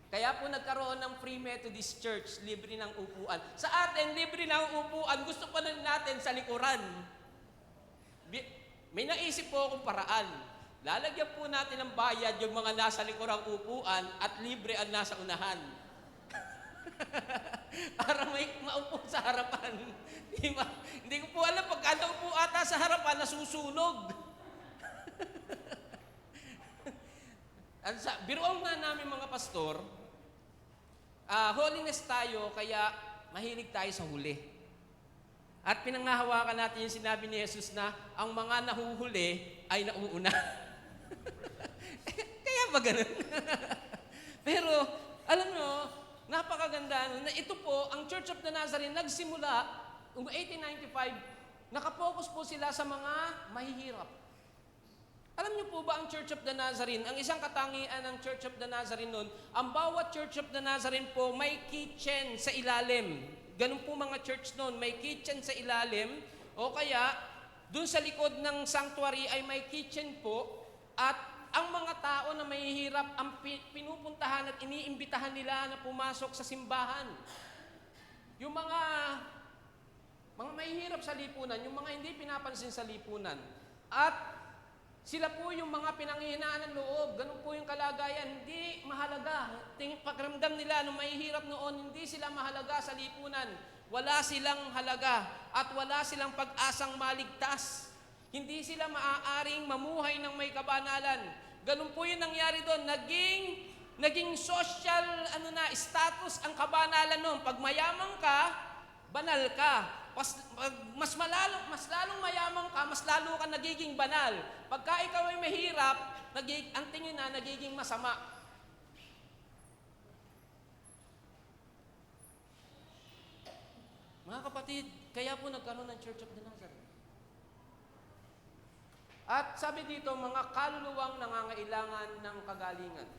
Speaker 13: Kaya po nagkaroon ng Free Methodist Church, libre ng upuan. Sa atin, libre ng upuan, gusto pa natin sa likuran. May naisip po akong paraan. Lalagyan po natin ng bayad yung mga nasa likurang upuan at libre ang nasa unahan. Para may maupo sa harapan. Diba? Hindi ko po alam, pagkanda upo ata sa harapan, nasusunog. Biruan nga namin mga pastor, holiness tayo, kaya mahilig tayo sa huli. At pinanghahawakan natin yung sinabi ni Jesus na ang mga nahuhuli ay nauuna. Kaya ba ganun? Pero, alam nyo, napakaganda na ito po, ang Church of the Nazarene, nagsimula, noong 1895, nakapokus po sila sa mga mahihirap. Alam niyo po ba ang Church of the Nazarene, ang isang katangian ng Church of the Nazarene noon, ang bawat Church of the Nazarene po may kitchen sa ilalim. Ganun po mga church noon, may kitchen sa ilalim, o kaya dun sa likod ng sanctuary ay may kitchen po, at ang mga tao na mahihirap ang pinupuntahan at iniimbitahan nila na pumasok sa simbahan. Yung mga mahihirap sa lipunan, yung mga hindi pinapansin sa lipunan. At sila po yung mga pinanghihinaan ng loob. Ganun po yung kalagayan. Hindi mahalaga. Pakiramdam nila nung mahihirap noon, hindi sila mahalaga sa lipunan. Wala silang halaga at wala silang pag-asang maligtas. Hindi sila maaaring mamuhay ng may kabanalan. Ganun po yung nangyari doon. Naging social status ang kabanalan noon. Pag mayaman ka, banal ka. Mas lalong mayaman ka, mas lalo ka nagiging banal. Pagka ikaw ay mahirap, ang tingin na nagiging masama. Mga kapatid, kaya po nagkaroon ng Church of the Nazarene. At sabi dito, mga kaluluwang nangangailangan ng kagalingan.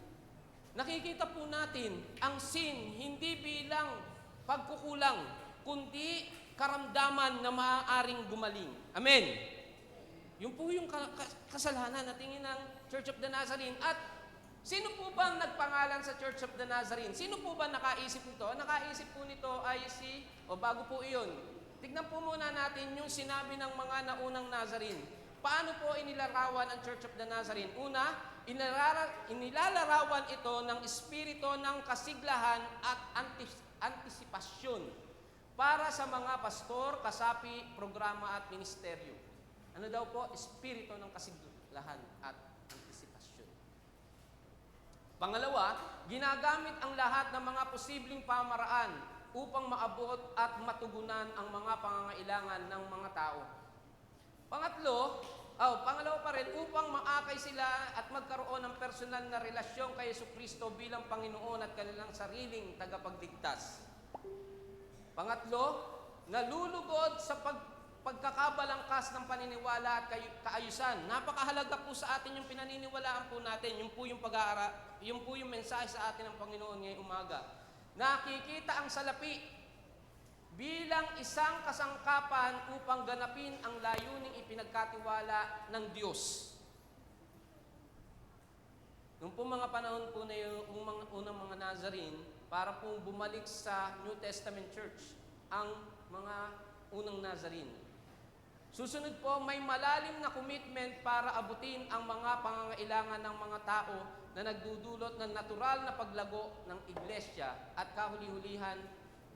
Speaker 13: Nakikita po natin ang sin hindi bilang pagkukulang, kundi karamdaman na maaaring gumaling. Amen. Yung po yung kasalanan na tingin ng Church of the Nazarene. At sino po ba ang nagpangalan sa Church of the Nazarene? Sino po ba nakaisip nito? Nakaisip po nito ay bago po iyon. Tignan po muna natin yung sinabi ng mga naunang Nazarene. Paano po inilarawan ang Church of the Nazarene? Una, inilalarawan ito ng espiritu ng kasiglahan at antisipasyon para sa mga pastor, kasapi, programa at ministeryo. Ano daw po? Espiritu ng kasiglahan at antisipasyon. Pangalawa, ginagamit ang lahat ng mga posibleng pamaraan upang maabot at matugunan ang mga pangangailangan ng mga tao. Pangalawa pa rin, upang maakay sila at magkaroon ng personal na relasyon kay Jesucristo bilang Panginoon at kanilang sariling tagapagligtas. Pangatlo, nalulugod sa pagkakabalangkas ng paniniwala at kaayusan. Napakahalaga po sa atin yung pinaniniwalaan po natin. Yung po yung mensahe sa atin ng Panginoon ngayong umaga. Nakikita ang salapi bilang isang kasangkapan upang ganapin ang layuning ipinagkatiwala ng Diyos. Noong po mga panahon po na yung unang mga Nazarene, para pong bumalik sa New Testament Church, ang mga unang Nazarene. Susunod po, may malalim na commitment para abutin ang mga pangangailangan ng mga tao na nagdudulot ng natural na paglago ng iglesia at kahuli-hulihan,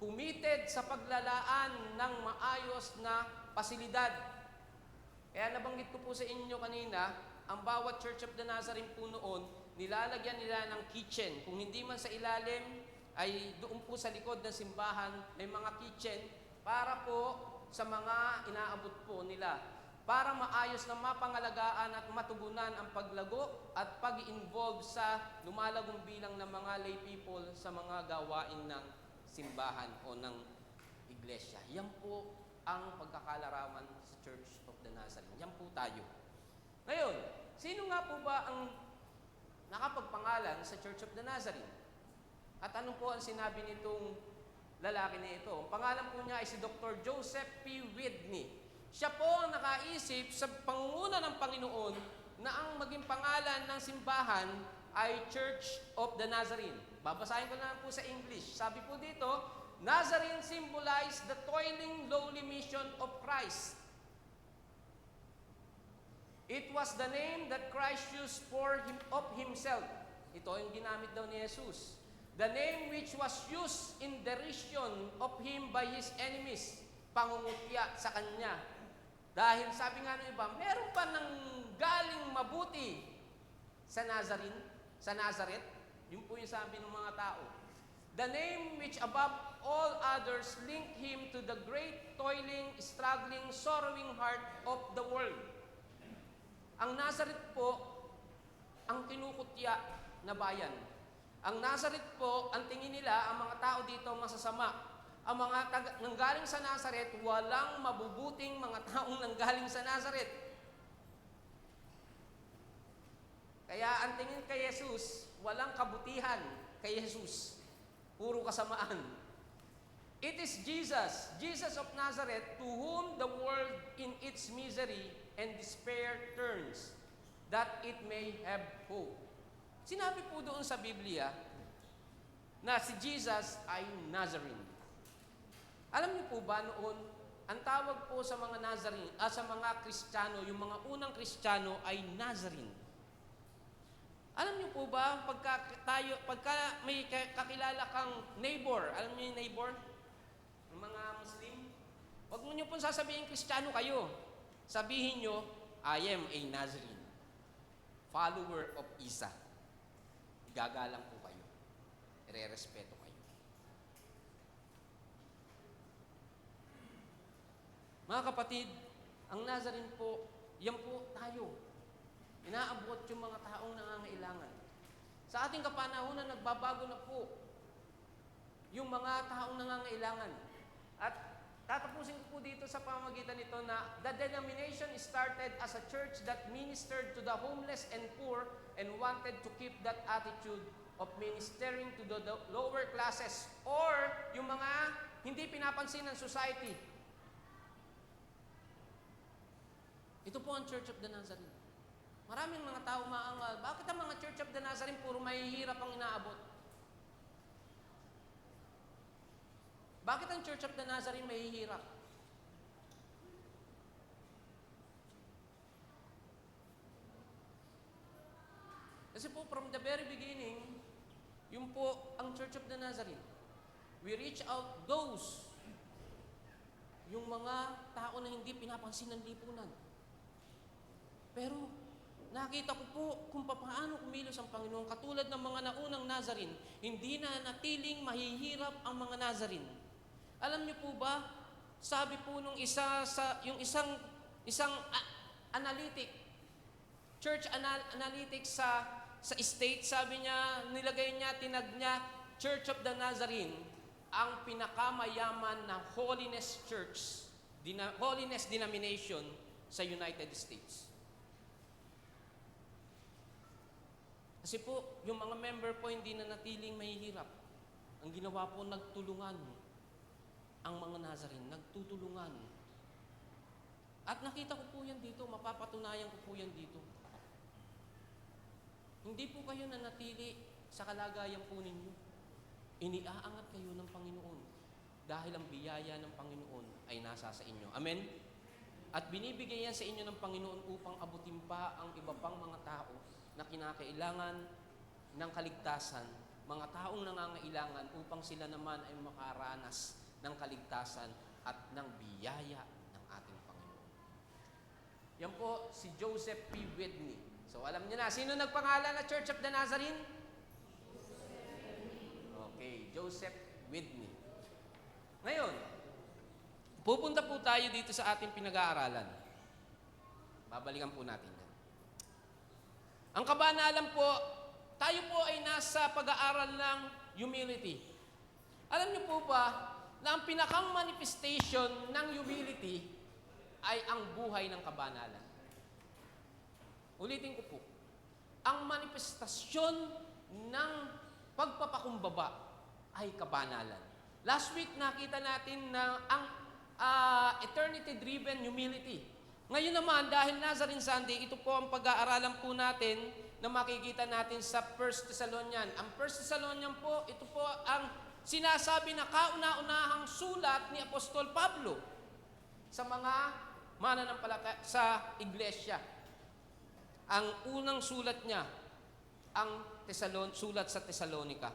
Speaker 13: committed sa paglalaan ng maayos na pasilidad. Kaya nabanggit ko po sa inyo kanina, ang bawat Church of the Nazarene po noon, nilalagyan nila ng kitchen. Kung hindi man sa ilalim, ay doon po sa likod ng simbahan, may mga kitchen para po sa mga inaabot po nila. Para maayos na mapangalagaan at matugunan ang paglago at pag-involve sa lumalagong bilang ng mga lay people sa mga gawain ng simbahan o ng iglesia. Yan po ang pagkakalarawan sa Church of the Nazarene. Yan po tayo. Ngayon, sino nga po ba ang nakapagpangalan sa Church of the Nazarene? At ano po ang sinabi nitong lalaki na ito? Ang pangalan po niya ay si Dr. Joseph P. Whitney. Siya po ang nakaisip sa pangunguna ng Panginoon na ang maging pangalan ng simbahan ay Church of the Nazarene. Babasahin ko na po sa English. Sabi po dito, Nazarene symbolized the toiling, lowly mission of Christ. It was the name that Christ used of himself. Ito yung ginamit daw ni Jesus. The name which was used in derision of him by his enemies. Pangungutya sa kanya. Dahil sabi nga ng iba, meron pa ng galing mabuti sa Nazareth. Yun po yung sabi ng mga tao. The name which above all others linked him to the great, toiling, struggling, sorrowing heart of the world. Ang Nazareth po, ang kinukutya na bayan. Ang Nazareth po, ang tingin nila, ang mga tao dito masasama. Ang mga nanggaling sa Nazareth, walang mabubuting mga taong nanggaling sa Nazareth. Kaya ang tingin kay Jesus, walang kabutihan kay Jesus. Puro kasamaan. It is Jesus, Jesus of Nazareth, to whom the world in its misery and despair turns, that it may have hope. Sinabi po doon sa Biblia na si Jesus ay Nazarene. Alam niyo po ba noon, ang tawag po sa mga Nazarene, sa mga Kristiyano, yung mga unang Kristiyano ay Nazarene. Alam niyo po ba, pagka may kakilala kang neighbor, alam niyo yung neighbor? Yung mga Muslim? Huwag mo niyo po sasabihin Kristiyano kayo. Sabihin niyo, I am a Nazarene, follower of Isa. Gagalang po kayo. Ire-respeto kayo. Mga kapatid, ang Nazarene po, yan po tayo. Inaabot yung mga taong nangangailangan. Sa ating kapanahunan, nagbabago na po yung mga taong nangangailangan. At tatapusin ko po dito sa pamamagitan nito na the denomination started as a church that ministered to the homeless and poor and wanted to keep that attitude of ministering to the lower classes or yung mga hindi pinapansin ng society. Ito po ang Church of the Nazarene. Maraming mga tao maangal. Bakit ang mga Church of the Nazarene puro mahihirap ang inaabot? Bakit ang Church of the Nazarene mahihirap? Kasi po from the very beginning, yung po ang Church of the Nazarene. We reach out those, yung mga tao na hindi pinapansin ng lipunan. Pero nakita ko po kung paano kumilos ang Panginoon. Katulad ng mga naunang Nazarene, hindi na natiling mahihirap ang mga Nazarene. Alam niyo po ba, sabi po nung yung isang analytic, church analytics sa state, sabi niya, tinag niya, Church of the Nazarene, ang pinakamayaman na holiness church, holiness denomination sa United States. Kasi po, yung mga member po hindi na natiling mahihirap. Ang ginawa po, nagtulungan. Ang mga Nazarene, nagtutulungan. At nakita ko po yan dito, mapapatunayan ko po yan dito. Hindi po kayo nanatili sa kalagayan po ninyo. Iniaangat kayo ng Panginoon dahil ang biyaya ng Panginoon ay nasa sa inyo. Amen? At binibigay yan sa inyo ng Panginoon upang abutin pa ang iba pang mga tao na kinakailangan ng kaligtasan, mga taong nangangailangan upang sila naman ay makaranas ng kaligtasan at ng biyaya ng ating Panginoon. Yan po si Joseph P. Whitney. So alam niyo na, sino nagpangalan na Church of the Nazarene? Okay, Joseph Whitney. Ngayon, pupunta po tayo dito sa ating pinag-aaralan. Babalikan po natin yan. Ang kabanalan po, tayo po ay nasa pag-aaral ng humility. Alam niyo po ba na ang pinakang manifestation ng humility ay ang buhay ng kabanalan? Ulitin ko po. Ang manifestasyon ng pagpapakumbaba ay kabanalan. Last week nakita natin na ang eternity-driven humility. Ngayon naman, dahil Nazarene Sunday, ito po ang pag-aaralan po natin na makikita natin sa 1 Thessalonian. Ang 1 Thessalonian po, ito po ang sinasabi na kauna-unahang sulat ni Apostol Pablo sa mga mananampalataya sa iglesia. Ang unang sulat niya, ang sulat sa Thessalonica.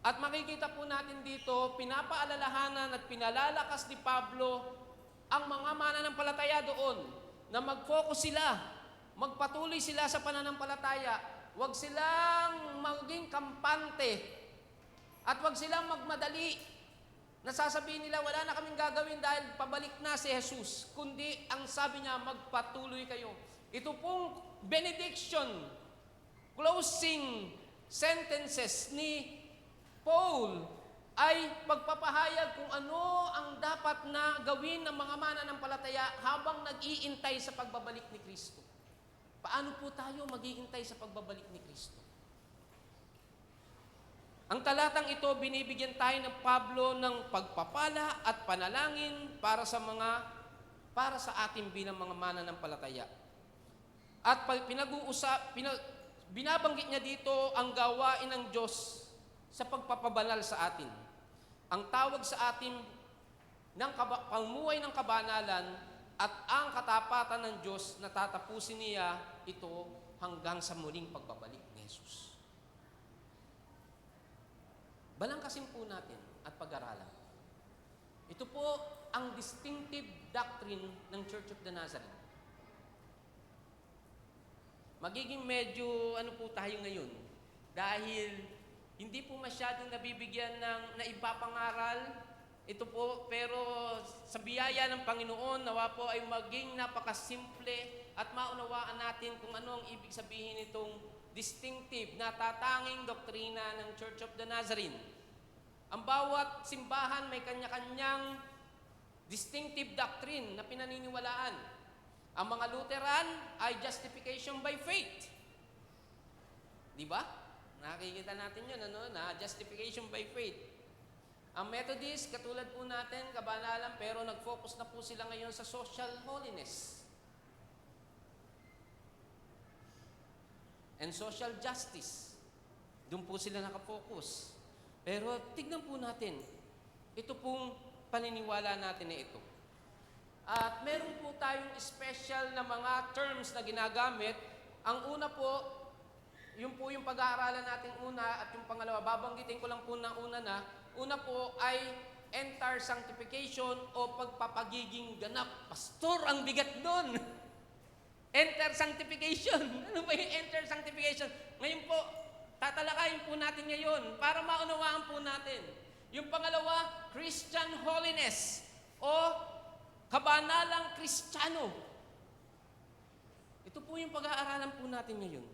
Speaker 13: At makikita po natin dito, pinapaalalahanan at pinalalakas ni Pablo ang mga mananampalataya doon na mag-focus sila, magpatuloy sila sa pananampalataya, huwag silang maging kampante at huwag silang magmadali. Nasasabihin nila, wala na kaming gagawin dahil pabalik na si Jesus. Kundi ang sabi niya, magpatuloy kayo. Ito pong benediction, closing sentences ni Paul ay magpapahayag kung ano ang dapat na gawin ng mga mananampalataya habang nag-iintay sa pagbabalik ni Kristo. Paano po tayo mag-iintay sa pagbabalik ni Kristo? Ang talatang ito, binibigyan tayo ng Pablo ng pagpapala at panalangin para sa atin bilang mga mananampalataya. At binabanggit niya dito ang gawain ng Diyos sa pagpapabanal sa atin. Ang tawag sa atin ng pamumuhay ng kabanalan at ang katapatan ng Diyos na tatapusin niya ito hanggang sa muling pagbabalik ni Jesus. Balangkasin po natin at pag-aralan. Ito po ang distinctive doctrine ng Church of the Nazarene. Magiging medyo po tayo ngayon dahil hindi po masyadong nabibigyan ng naipapangaral ito po, pero sa biyaya ng Panginoon, nawa po ay maging napakasimple at maunawaan natin kung ano ang ibig sabihin nitong distinctive, natatanging doktrina ng Church of the Nazarene. Ang bawat simbahan may kanya-kanyang distinctive doctrine na pinaniniwalaan. Ang mga Lutheran ay justification by faith. Di ba? Nakikita natin yun, na justification by faith. Ang Methodist, katulad po natin, kabanalan, pero nag-focus na po sila ngayon sa social holiness and social justice. Doon po sila nakafocus. Pero tignan po natin, ito pong paniniwala natin na ito. At meron po tayong special na mga terms na ginagamit. Ang una po, yun po yung pag-aaralan natin una at yung pangalawa, babanggitin ko lang po na una na. Una po ay entire sanctification o pagpapagiging ganap. Pastor, ang bigat doon. Enter sanctification. Ano ba yung enter sanctification? Ngayon po, tatalakayin po natin ngayon para maunawaan po natin. Yung pangalawa, Christian holiness o kabanalang Kristiyano. Ito po yung pag-aaralan po natin ngayon.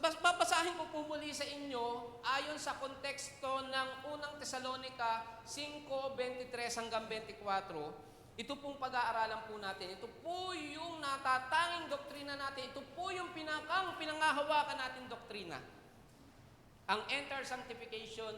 Speaker 13: Babasahin ko po muli sa inyo ayon sa konteksto ng unang Tesalonica 5:23 hanggang 24. Ito pong pag-aaralan po natin. Ito po yung natatanging doktrina natin. Ito po yung pinangahawakan natin doktrina. Ang enter sanctification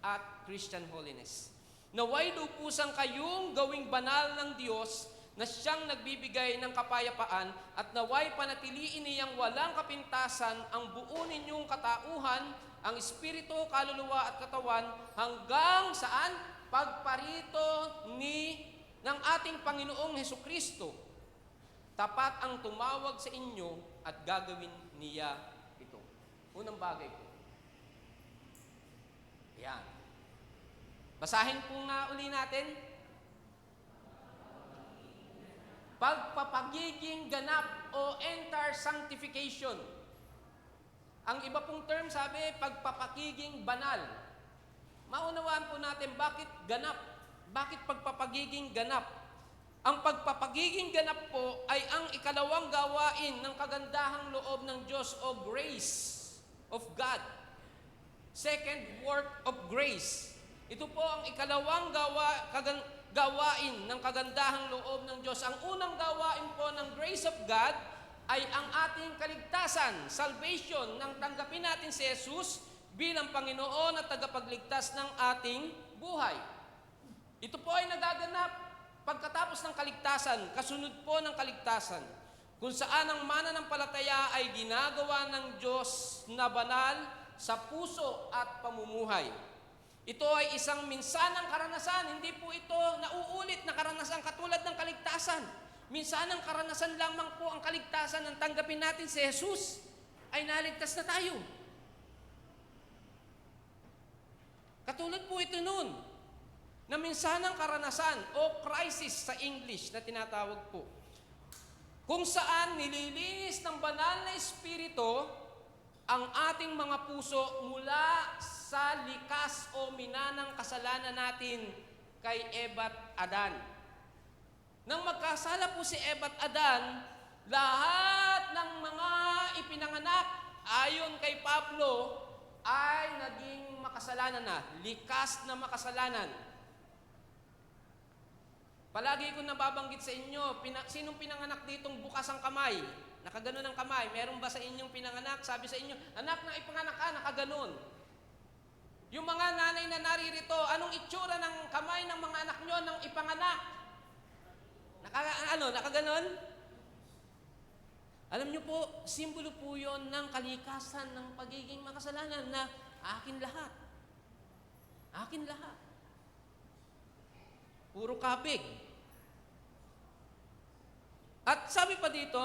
Speaker 13: at Christian holiness. Naway lupusan kayong gawing banal ng Diyos na siyang nagbibigay ng kapayapaan at naway panatiliin niyang walang kapintasan ang buo ninyong katauhan, ang espiritu, kaluluwa at katawan hanggang saan? Pagparito ng ating Panginoong Hesukristo. Tapat ang tumawag sa inyo at gagawin niya ito. Unang bagay po. Yan. Basahin po nga uli natin. Pagpapagiging ganap o entire sanctification. Ang iba pong term sabi, pagpapagiging banal. Maunawaan po natin bakit ganap. Bakit pagpapagiging ganap? Ang pagpapagiging ganap po ay ang ikalawang gawain ng kagandahang loob ng Diyos o grace of God. Second work of grace. Ito po ang ikalawang gawain ng kagandahang loob ng Diyos. Ang unang gawain po ng grace of God ay ang ating kaligtasan, salvation, nang tanggapin natin si Jesus bilang Panginoon at tagapagligtas ng ating buhay. Ito po ay nagaganap pagkatapos ng kaligtasan, kasunod po ng kaligtasan, kung saan ang mananampalataya ay ginagawa ng Diyos na banal sa puso at pamumuhay. Ito ay isang minsanang karanasan, hindi po ito nauulit na karanasan katulad ng kaligtasan. Minsanang karanasan lamang po ang kaligtasan ng tanggapin natin si Jesus, ay naligtas na tayo. Katulad po ito nun, na minsanang karanasan o crisis sa English na tinatawag po, kung saan nililinis ng banal na Espiritu ang ating mga puso mula sa likas o minanang kasalanan natin kay Eva at Adan. Nang magkasala po si Eva at Adan, lahat ng mga ipinanganak ayon kay Pablo, ay naging makasalanan na, likas na makasalanan. Palagi ko nababanggit sa inyo, sinong pinanganak ditong bukas ang kamay? Nakaganon ang kamay. Meron ba sa inyong pinanganak? Sabi sa inyo, anak na ipanganak ka, nakaganon. Yung mga nanay na naririto, anong itsura ng kamay ng mga anak nyo nang ipanganak? Nakaganon? Alam nyo po, simbolo po yun ng kalikasan ng pagiging makasalanan na akin lahat. Akin lahat. Puro kabig. At sabi pa dito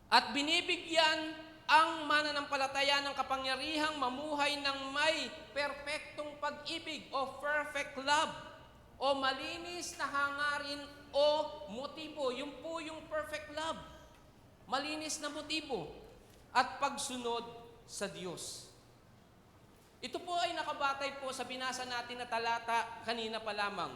Speaker 13: at binibigyan ang mananampalataya ng kapangyarihang mamuhay ng may perpektong pag-ibig o perfect love o malinis na hangarin o motibo. Yung po yung perfect love. Malinis na motibo at pagsunod sa Diyos. Ito po ay nakabatay po sa binasa natin na talata kanina pa lamang,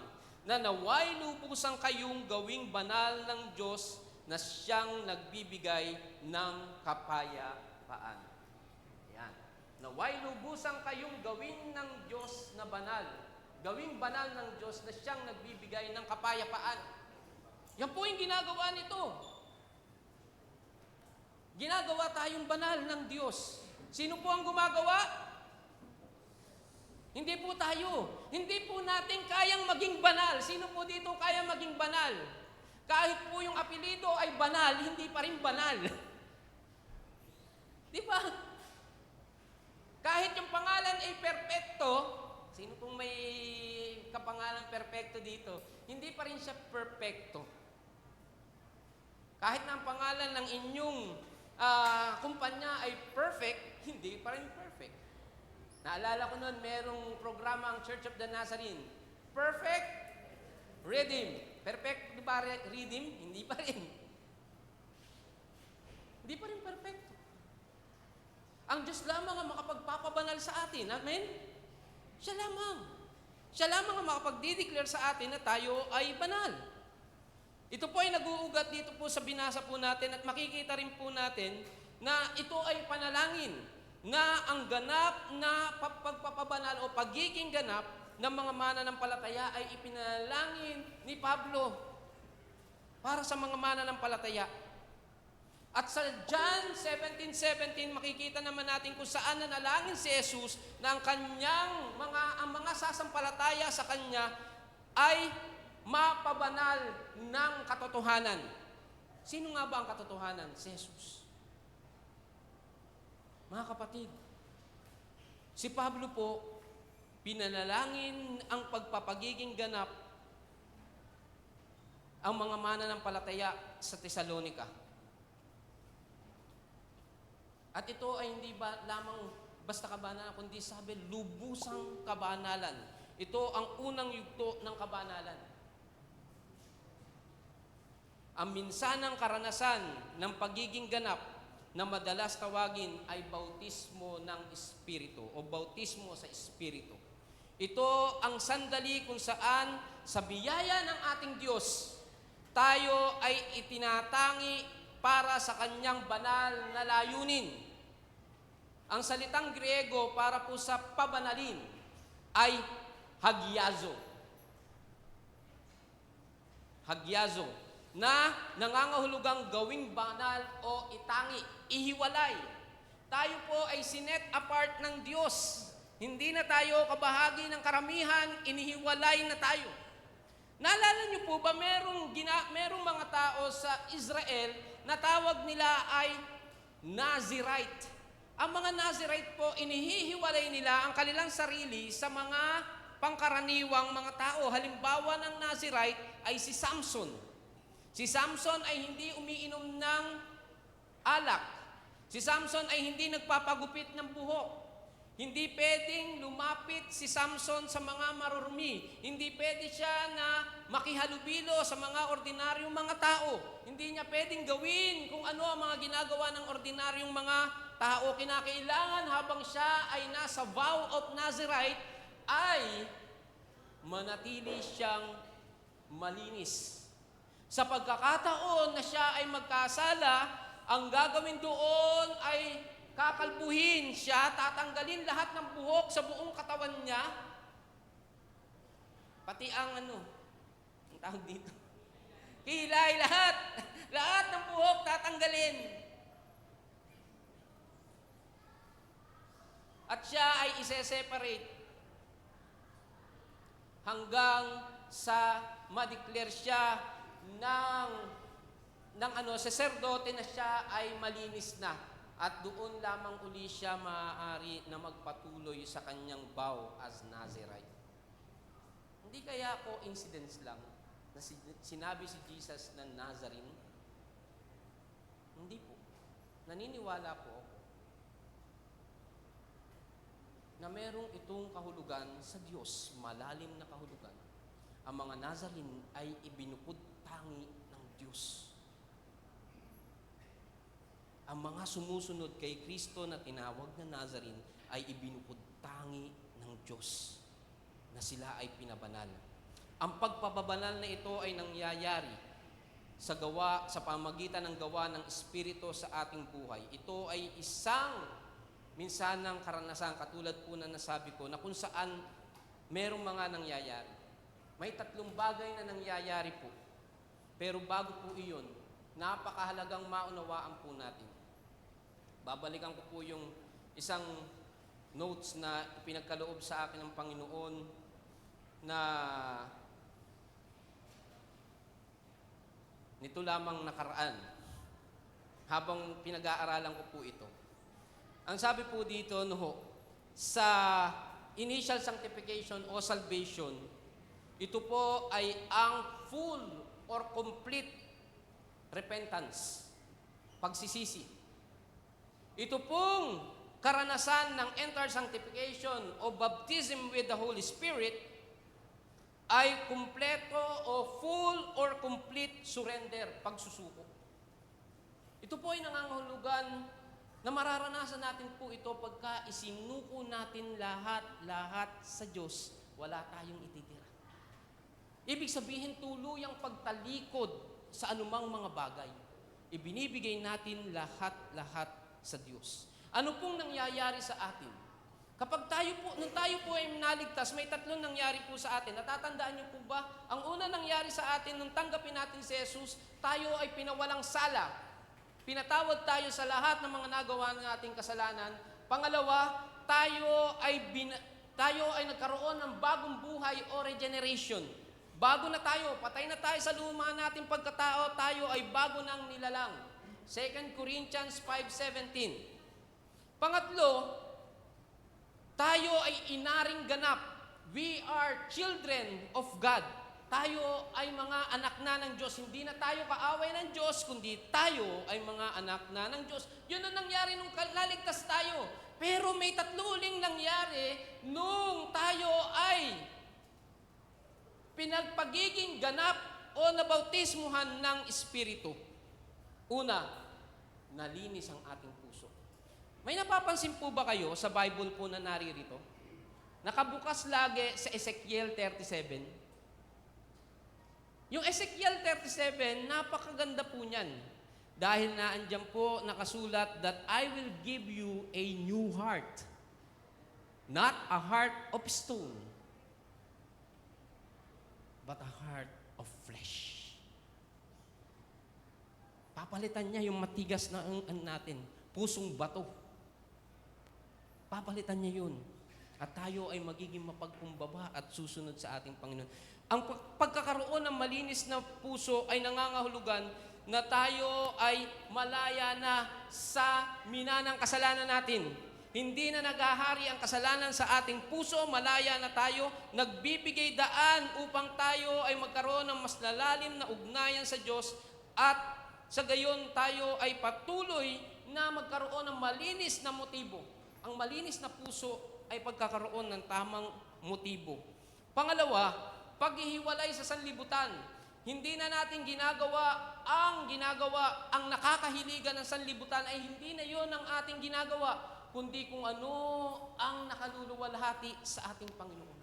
Speaker 13: na naway lubusan kayong gawing banal ng Diyos na siyang nagbibigay ng kapayapaan. Yan. Naway lubusan kayong gawin ng Diyos na banal. Gawing banal ng Diyos na siyang nagbibigay ng kapayapaan. Yan po yung ginagawa nito. Ginagawa tayong banal ng Diyos. Sino po ang gumagawa? Hindi po tayo. Hindi po natin kayang maging banal. Sino po dito kayang maging banal? Kahit po yung apelido ay banal, hindi pa rin banal. Di ba? Kahit yung pangalan ay perpekto, sino pong may kapangalan perpekto dito? Hindi pa rin siya perpekto. Kahit na ang pangalan ng inyong kumpanya ay perfect, hindi pa rin perfect. Naalala ko noon, merong programa ang Church of the Nazarene. Perfect Redeem. Perfect ba redeem? Hindi pa rin. Hindi pa rin perfecto. Ang Diyos lamang ang makapagpapabanal sa atin. Amen? Siya lamang. Siya lamang ang makapagdideclare sa atin na tayo ay banal. Ito po ay nag-uugat dito po sa binasa po natin at makikita rin po natin na ito ay panalangin na ang ganap na pagpapabanal o pagiging ganap ng mga mananampalataya ay ipinalangin ni Pablo para sa mga mananampalataya. At sa John 17:17 makikita naman natin kung saan nanalangin si Jesus na ang mga sasampalataya sa kanya ay mapabanal ng katotohanan. Sino nga ba ang katotohanan? Si Jesus. Mga kapatid, si Pablo po, pinanalangin ang pagpapagiging ganap ang mga mananampalataya sa Tesalonica. At ito ay hindi ba lamang basta kabanalan, kundi sabi, lubusang kabanalan. Ito ang unang yugto ng kabanalan. Ang minsanang karanasan ng pagiging ganap na madalas tawagin ay bautismo ng Espiritu o bautismo sa Espiritu. Ito ang sandali kung saan sa biyaya ng ating Diyos, tayo ay itinatangi para sa Kanyang banal na layunin. Ang salitang Griego para po sa pabanalin ay hagiazo. Hagiazo. Na nangangahulugang gawing banal o itangi, ihiwalay. Tayo po ay sinet apart ng Diyos. Hindi na tayo kabahagi ng karamihan, inihiwalay na tayo. Naalala niyo po ba merong mga tao sa Israel na tawag nila ay Nazirite. Ang mga Nazirite po, inihihiwalay nila ang kanilang sarili sa mga pangkaraniwang mga tao. Halimbawa ng Nazirite ay si Samson. Si Samson ay hindi umiinom ng alak. Si Samson ay hindi nagpapagupit ng buhok. Hindi pwedeng lumapit si Samson sa mga marurumi. Hindi pwede siya na makihalubilo sa mga ordinaryong mga tao. Hindi niya pwedeng gawin kung ano ang mga ginagawa ng ordinaryong mga tao. Kinakailangan habang siya ay nasa vow of Nazirite ay manatili siyang malinis. Sa pagkakataon na siya ay magkasala, ang gagawin doon ay kakalbuhin siya, tatanggalin lahat ng buhok sa buong katawan niya, pati ang ang tawag dito, kilay, lahat ng buhok tatanggalin. At siya ay ise-separate hanggang sa ma-declare siya ng saserdote na siya ay malinis na. At doon lamang uli siya maaari na magpatuloy sa kanyang vow as Nazirite. Hindi kaya coincidence lang na sinabi si Jesus na Nazarene? Hindi po. Naniniwala po ako na merong itong kahulugan sa Diyos, malalim na kahulugan. Ang mga Nazarene ay ibinukod tangi ng Diyos. Ang mga sumusunod kay Kristo na tinawag na Nazarene ay ibinukod tangi ng Diyos na sila ay pinabanal. Ang pagpapabanal na ito ay nangyayari sa pamagitan ng gawa ng Espiritu sa ating buhay. Ito ay isang minsanang karanasan, katulad po na nasabi ko, na kung saan merong mga nangyayari. May 3 bagay na nangyayari po. Pero bago po iyon, napakahalagang maunawaan po natin. Babalikan ko po yung isang notes na pinagkaloob sa akin ng Panginoon na nito lamang nakaraan habang pinag-aaralan ko po ito. Ang sabi po dito, sa initial sanctification o salvation, ito po ay ang full or complete repentance, pagsisisi. Ito pong karanasan ng enter sanctification o baptism with the Holy Spirit ay kumpleto o full or complete surrender, pagsusuko. Ito po ay nangangahulugan na mararanasan natin po ito pagka isinuko natin lahat sa Diyos, wala tayong ititira. Ibig sabihin, tuluyang pagtalikod sa anumang mga bagay. Ibinibigay natin lahat sa Diyos. Ano pong nangyayari sa atin? Kapag nung tayo po ay naligtas, may 3 nangyari po sa atin. Natatandaan niyo po ba? Ang una nangyari sa atin, nung tanggapin natin si Jesus, tayo ay pinawalang sala. Pinatawad tayo sa lahat ng mga nagawa ng ating kasalanan. Pangalawa, tayo ay nagkaroon ng bagong buhay o regeneration. Bago na tayo, patay na tayo sa luma nating pagkatao, tayo ay bago nang nilalang. 2 Corinthians 5:17. Pangatlo, tayo ay inaring ganap. We are children of God. Tayo ay mga anak na ng Diyos. Hindi na tayo kaaway ng Diyos, kundi tayo ay mga anak na ng Diyos. Yun ang nangyari nung naligtas tayo. Pero may 3 uling nangyari nung tayo ay pinagpagiging ganap o nabautismuhan ng Espiritu. Una, nalinis ang ating puso. May napapansin po ba kayo sa Bible po na naririto? Nakabukas lagi sa Ezekiel 37. Yung Ezekiel 37, napakaganda po niyan. Dahil naandyan po nakasulat that I will give you a new heart, not a heart of stone, but a heart of flesh. Papalitan niya yung matigas na natin, pusong bato. Papalitan niya yun. At tayo ay magiging mapagkumbaba at susunod sa ating Panginoon. Ang pagkakaroon ng malinis na puso ay nangangahulugan na tayo ay malaya na sa mina ng kasalanan natin. Hindi na naghahari ang kasalanan sa ating puso, malaya na tayo, nagbibigay daan upang tayo ay magkaroon ng mas lalalim na ugnayan sa Diyos at sa gayon tayo ay patuloy na magkaroon ng malinis na motibo. Ang malinis na puso ay pagkakaroon ng tamang motibo. Pangalawa, paghihiwalay sa sanlibutan. Hindi na natin ginagawa, ang nakakahiligan ng sanlibutan ay hindi na yon ang ating ginagawa, kundi kung ano ang nakaluluwalhati sa ating Panginoon.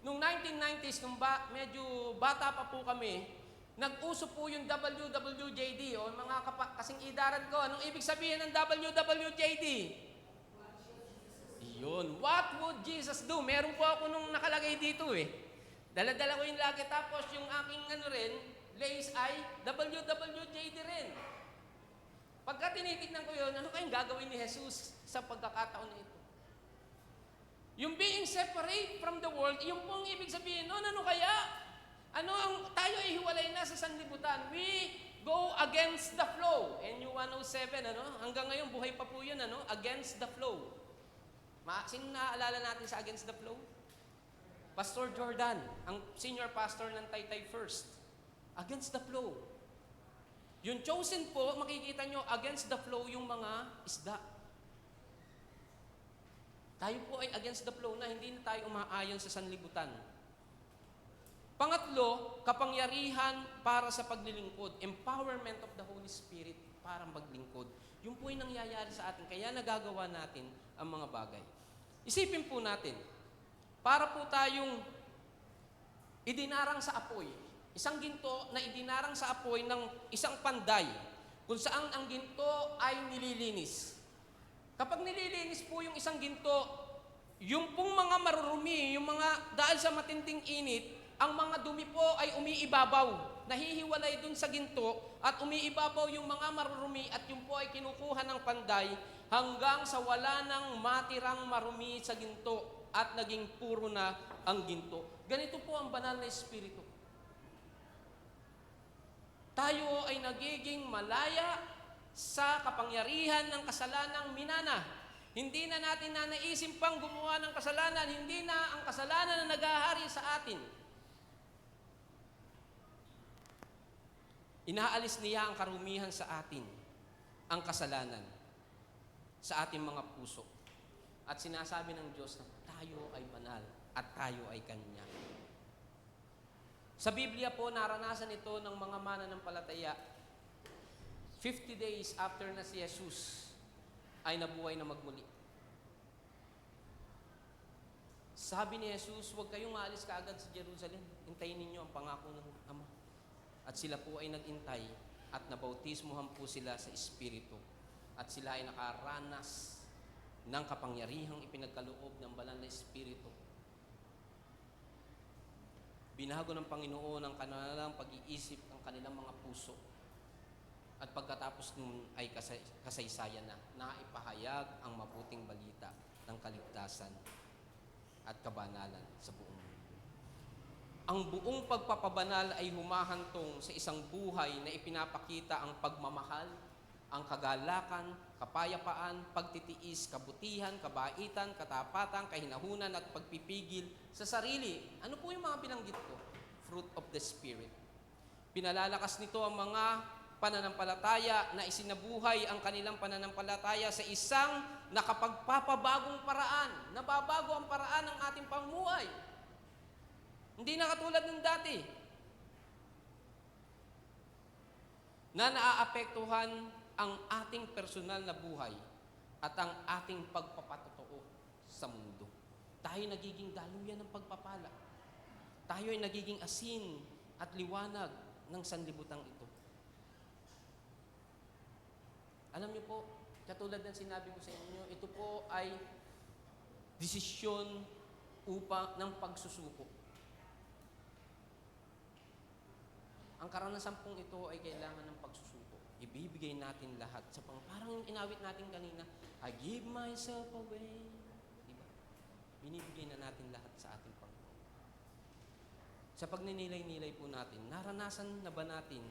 Speaker 13: Noong 1990s, nung medyo bata pa po kami, Nag-uso po yung WWJD o mga kasing idaran ko. Anong ibig sabihin ng WWJD? Yun. What would Jesus do? Meron po ako nung nakalagay dito eh. Dala-dala ko yung lagi. Tapos yung aking lace ay WWJD rin. Pagka tinitignan ko yun, ano kayong gagawin ni Jesus sa pagkakataon na ito? Yung being separate from the world, yung pong ibig sabihin nun, ano kaya? Tayo ay hiwalay na sa sanlibutan. We go against the flow. NU 107, hanggang ngayon buhay pa po yun, against the flow. Sino naaalala natin sa against the flow? Pastor Jordan, ang senior pastor ng Taytay First. Against the flow. Yung chosen po, makikita nyo, against the flow yung mga isda. Tayo po ay against the flow na hindi na tayo umaayon sa sanlibutan. Pangatlo, kapangyarihan para sa paglilingkod. Empowerment of the Holy Spirit para maglingkod. Yun po yung nangyayari sa atin. Kaya nagagawa natin ang mga bagay. Isipin po natin, para po tayong idinarang sa apoy. Isang ginto na idinarang sa apoy ng isang panday kung saan ang ginto ay nililinis. Kapag nililinis po yung isang ginto, yung pong mga marurumi, yung mga dahil sa matinding init, ang mga dumi po ay umiibabaw. Nahihiwalay dun sa ginto at umiibabaw yung mga marurumi at yung po ay kinukuha ng panday hanggang sa wala nang matirang marumi sa ginto at naging puro na ang ginto. Ganito po ang banal na espiritu. Tayo ay nagiging malaya sa kapangyarihan ng kasalanang minana. Hindi na natin nanaisip pang gumawa ng kasalanan. Hindi na ang kasalanan na nagahari sa atin. Inaalis niya ang karumihan sa atin, ang kasalanan, sa ating mga puso. At sinasabi ng Diyos na tayo ay banal at tayo ay Kanya. Sa Biblia po, naranasan ito ng mga mananampalataya. 50 days after na si Jesus ay nabuhay na magmuli. Sabi ni Jesus, huwag kayong maalis kaagad sa Jerusalem. Hintayin ninyo ang pangako ng Ama. At sila po ay nag-intay at nabautismuhan po sila sa Espiritu. At sila ay nakaranas ng kapangyarihang ipinagkaloob ng banal na Espiritu. Binago ng Panginoon ang kanilang pag-iisip, ang kanilang mga puso. At pagkatapos nun ay kasaysayan na, naipahayag ang mabuting balita ng kaligtasan at kabanalan sa buong mundo. Ang buong pagpapabanal ay humahantong sa isang buhay na ipinapakita ang pagmamahal, ang kagalakan, kapayapaan, pagtitiis, kabutihan, kabaitan, katapatan, kahinahunan at pagpipigil sa sarili. Ano po yung mga binanggit ko? Fruit of the Spirit. Pinalalakas nito ang mga pananampalataya na isinabuhay ang kanilang pananampalataya sa isang nakapagpapabagong paraan. Nababago ang paraan ng ating pamumuhay. Hindi na katulad ng dati na naaapektuhan ang ating personal na buhay at ang ating pagpapatotoo sa mundo. Tayo nagiging daluyan ng pagpapala. Tayo ay nagiging asin at liwanag ng sanlibutan ito. Alam niyo po, katulad ng sinabi ko sa inyo, ito po ay desisyon ng pagsusuko. Ang karanasan pong ito ay kailangan ng pagsusuko. Ibibigay natin lahat. Parang yung inawit natin kanina, I give myself away. Diba? Binibigay na natin lahat sa ating Panginoon. Sa pagninilay-nilay po natin, naranasan na ba natin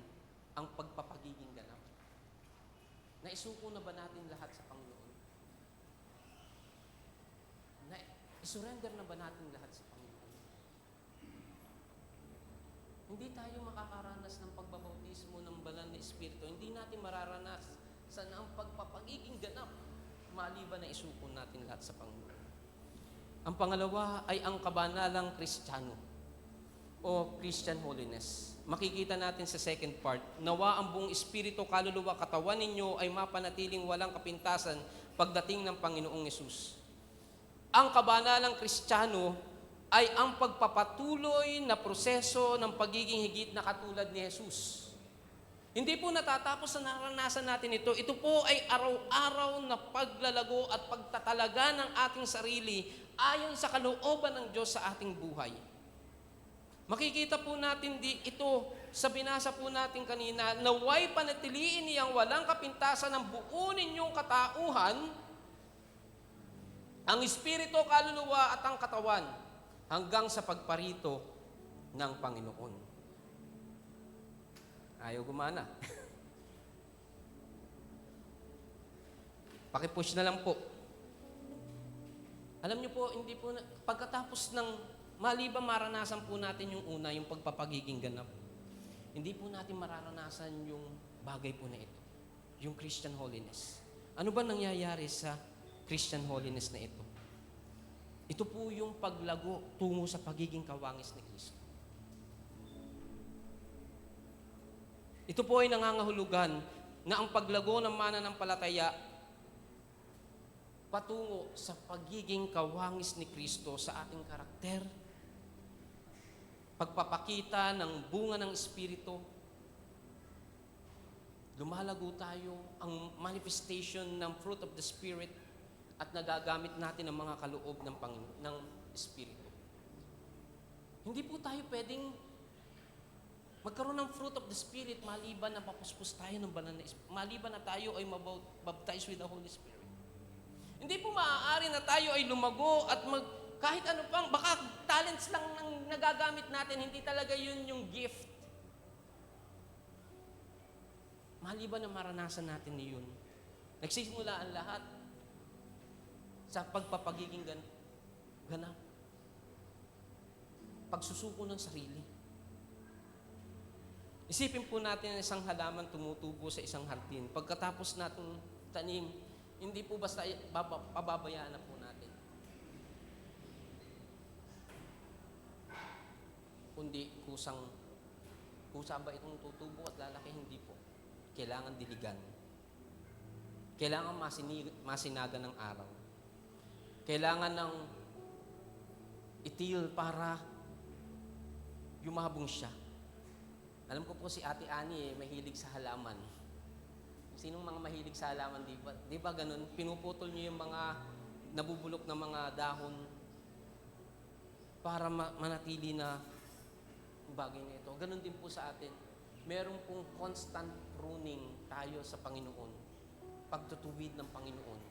Speaker 13: ang pagpapagiging ganap? Naisuko na ba natin lahat sa Panginoon? Isurrender na ba natin lahat sa Panginoon? Hindi tayo makakaranas ng pagbabautismo ng banal na Espiritu. Hindi natin mararanas sa ang pagpapagiging ganap maliban na isuko natin lahat sa Panginoon. Ang pangalawa ay ang kabanalang Kristiyano o Christian holiness. Makikita natin sa second part, nawa ang buong Espiritu, kaluluwa, katawan ninyo ay mapanatiling walang kapintasan pagdating ng Panginoong Yesus. Ang kabanalang Kristiyano ay ang pagpapatuloy na proseso ng pagiging higit na katulad ni Jesus. Hindi po natatapos sa naranasan natin ito. Ito po ay araw-araw na paglalago at pagtatalaga ng ating sarili ayon sa kalooban ng Diyos sa ating buhay. Makikita po natin ito sa binasa po natin kanina, naway panatiliin niyang walang kapintasan ng buo ninyong katauhan, ang espiritu, kaluluwa at ang katawan, hanggang sa pagparito ng Panginoon. Ayaw gumana. Pakipush na lang po. Alam niyo po, hindi po pagkatapos ng maliban maranasan po natin yung una, yung pagpapagiging ganap. Hindi po natin mararanasan yung bagay po na ito, yung Christian holiness. Ano ba nangyayari sa Christian holiness na ito? Ito po yung paglago tungo sa pagiging kawangis ni Kristo. Ito po ay nangangahulugan na ang paglago ng mananampalataya patungo sa pagiging kawangis ni Kristo sa ating karakter, pagpapakita ng bunga ng Espiritu, lumalago tayo ang manifestation ng fruit of the Spirit at nagagamit natin ang mga kaloob ng ng Espiritu. Hindi po tayo pwedeng magkaroon ng fruit of the Spirit maliban na mapuspos tayo ng banal na Espiritu, maliban na tayo ay mabaptize with the Holy Spirit. Hindi po maaari na tayo ay lumago at kahit ano pang, baka talents lang nang nagagamit natin, hindi talaga yun yung gift. Maliban na maranasan natin yun, nagsisimula ang lahat sa pagpapagiging ganap. Pagsusuko ng sarili. Isipin po natin ang isang halaman tumutubo sa isang hardin. Pagkatapos natin tanim, hindi po basta pababayaan na po natin. Kundi kusa ba itong tutubo at lalaki? Hindi po. Kailangan diligan. Kailangan masinagan ng araw. Kailangan ng itil para yumabong siya. Alam ko po si Ate Annie mahilig sa halaman. Sinong mga mahilig sa halaman, di ba? Di ba ganun? Pinuputol niyo yung mga nabubulok na mga dahon para manatili na bagay na ito. Ganun din po sa atin. Meron pong constant pruning tayo sa Panginoon. Pagtutuwid ng Panginoon.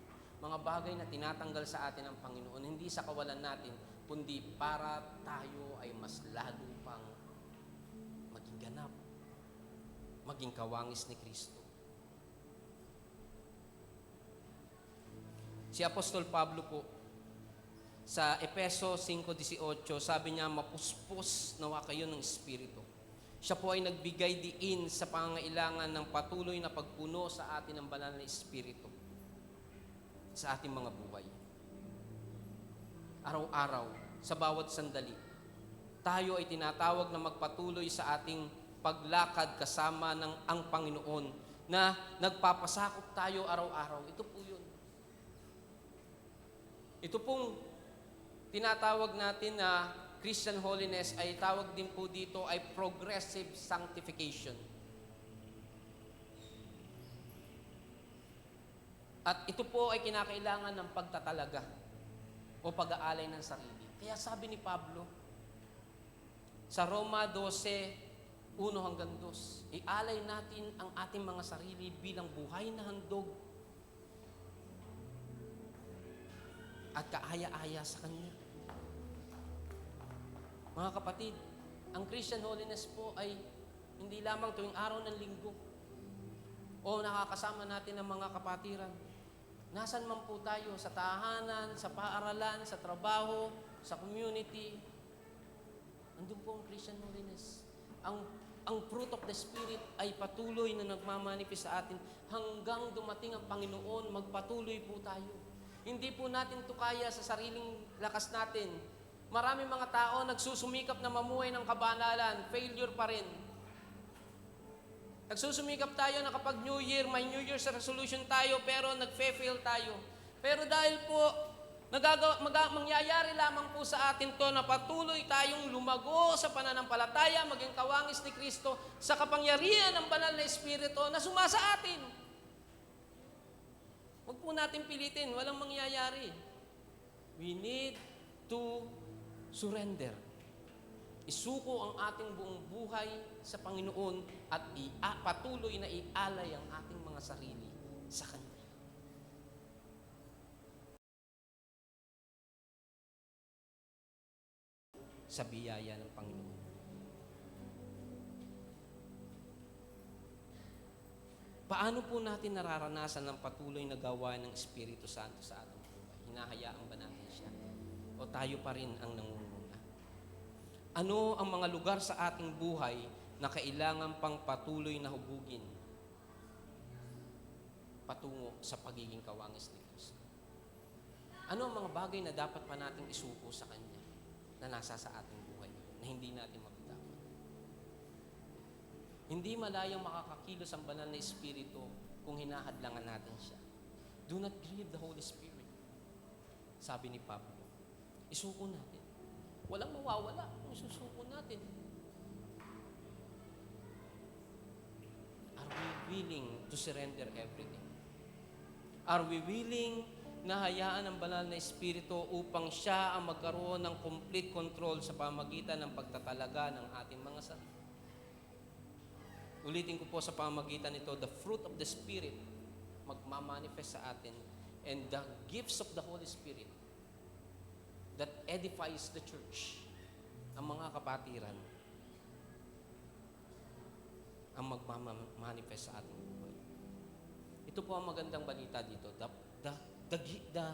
Speaker 13: Mga bagay na tinatanggal sa atin ng Panginoon, hindi sa kawalan natin, kundi para tayo ay mas lalo pang maging ganap, maging kawangis ni Kristo. Si Apostol Pablo po, sa Efeso 5:18, sabi niya, mapuspos nawa kayo ng Espiritu. Siya po ay nagbigay diin sa pangangailangan ng patuloy na pagpuno sa atin ng banal na Espiritu sa ating mga buhay. Araw-araw, sa bawat sandali, tayo ay tinatawag na magpatuloy sa ating paglakad kasama ng ang Panginoon na nagpapasakop tayo araw-araw. Ito po yun. Ito pong tinatawag natin na Christian holiness ay tawag din po dito ay progressive sanctification. At ito po ay kinakailangan ng pagtatalaga o pag-aalay ng sarili. Kaya sabi ni Pablo, sa Roma 12, 1-2, ialay natin ang ating mga sarili bilang buhay na handog at kaaya-aya sa Kanya. Mga kapatid, ang Christian holiness po ay hindi lamang tuwing araw ng linggo o nakakasama natin ang mga kapatiran. Nasaan man po tayo, sa tahanan, sa paaralan, sa trabaho, sa community, andun po ang Christian holiness. Ang fruit of the Spirit ay patuloy na nagmamanifest sa atin hanggang dumating ang Panginoon, magpatuloy po tayo. Hindi po natin ito kaya sa sariling lakas natin. Maraming mga tao nagsusumikap na mamuhay ng kabanalan, failure pa rin. Nagsusumikap tayo na kapag New Year, may New Year's resolution tayo, pero nagfe-fail tayo. Pero dahil po Mangyayari lamang po sa atin to na patuloy tayong lumago sa pananampalataya, maging kawangis ni Kristo sa kapangyarihan ng banal na Espiritu na sumasa atin. Huwag po natin pilitin, walang mangyayari. We need to surrender. Isuko ang ating buong buhay sa Panginoon at patuloy na ialay ang ating mga sarili sa Kanya. Sa biyaya ng Panginoon. Paano po natin nararanasan ng patuloy na gawain ng Espiritu Santo sa ating buhay? Hinahayaan ba natin siya? O tayo pa rin ang nangunguna? Ano ang mga lugar sa ating buhay na kailangan pang patuloy na hubugin patungo sa pagiging kawangis ni Kristo? Ano ang mga bagay na dapat pa nating isuko sa Kanya na nasa sa ating buhay na hindi natin mabitawan? Hindi malayang makakakilos ang banal na Espiritu kung hinahadlangan natin siya. Do not grieve the Holy Spirit. Sabi ni Pablo, isuko natin. Walang mawawala kung isusuko natin. Are we willing to surrender everything? Are we willing na hayaan ang banal na Espiritu upang siya ang magkaroon ng complete control sa pamagitan ng pagtatalaga ng ating mga sarili? Ulitin ko po sa pamagitan nito, the fruit of the Spirit magmamanifest sa atin and the gifts of the Holy Spirit that edifies the church, ang mga kapatiran, ang magmamanifest sa ating buhay. Ito po ang magandang balita dito. The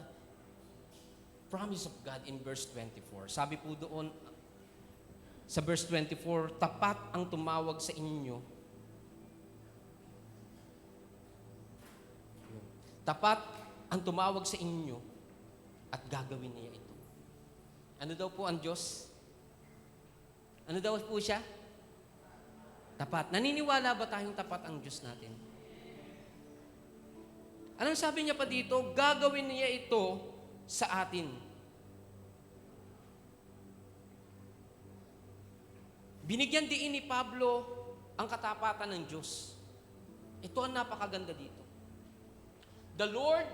Speaker 13: promise of God in verse 24. Sabi po doon sa verse 24, tapat ang tumawag sa inyo. Tapat ang tumawag sa inyo at gagawin niya ito. Ano daw po ang Diyos? Ano daw po siya? Tapat. Naniniwala ba tayong tapat ang Diyos natin? Anong sabi niya pa dito? Gagawin niya ito sa atin. Binigyan din ni Pablo ang katapatan ng Diyos. Ito ang napakaganda dito. The Lord,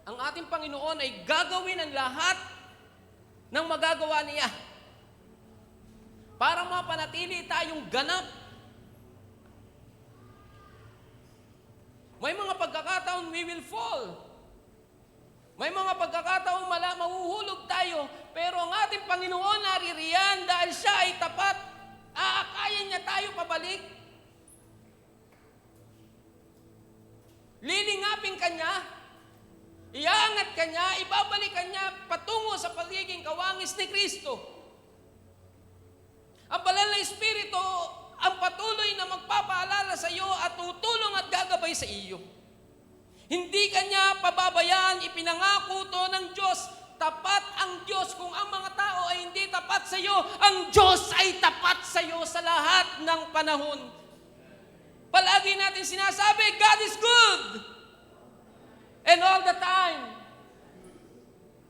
Speaker 13: ang ating Panginoon ay gagawin ang lahat ng magagawa niya para mapanatili tayong ganap. May mga pagkakataon we will fall. May mga pagkakataon mahuhulog tayo, pero ang ating Panginoon naririyan dahil siya ay tapat. Aakayin niya tayo pabalik. Lilingapin ka niya, iaangat ka niya, ibabalik ka niya patungo sa pagiging kawangis ni Kristo. Ang banal na Espiritu ang patuloy na magpapaalala sa iyo at tutulong at gagabay sa iyo. Hindi ka niya pababayaan, ipinangako to ng Diyos. Tapat ang Diyos. Kung ang mga tao ay hindi tapat sa iyo, ang Diyos ay tapat sa iyo sa lahat ng panahon. Palagi natin sinasabi, God is good. And all the time.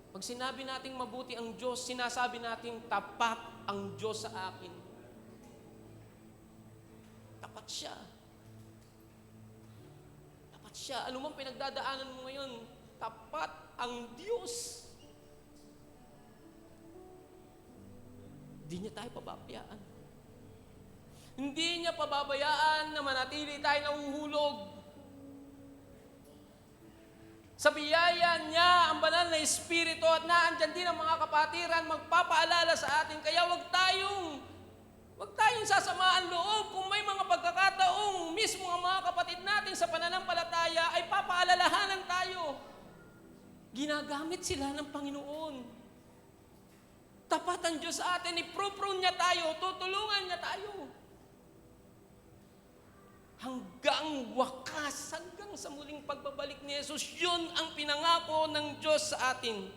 Speaker 13: Pag sinabi nating mabuti ang Diyos, sinasabi nating tapat ang Diyos sa akin. Tapat siya. Tapat siya. Ano mang pinagdadaanan mo ngayon, tapat ang Diyos. Hindi niya tayo pababayaan. Hindi niya pababayaan na manatili tayo nahuhulog. Sa biyaya niya, ang banal na Espiritu at naandyan din ang mga kapatiran magpapaalala sa atin. Kaya wag tayong sasamaan loob kung may mga pagkakataong mismo ang mga kapatid natin sa pananampalataya ay papaalalahanan tayo. Ginagamit sila ng Panginoon. Tapat ang Diyos sa atin, iprove niya tayo, tutulungan niya tayo. Hanggang wakas, hanggang sa muling pagbabalik ni Jesus, yun ang pinangako ng Diyos sa atin.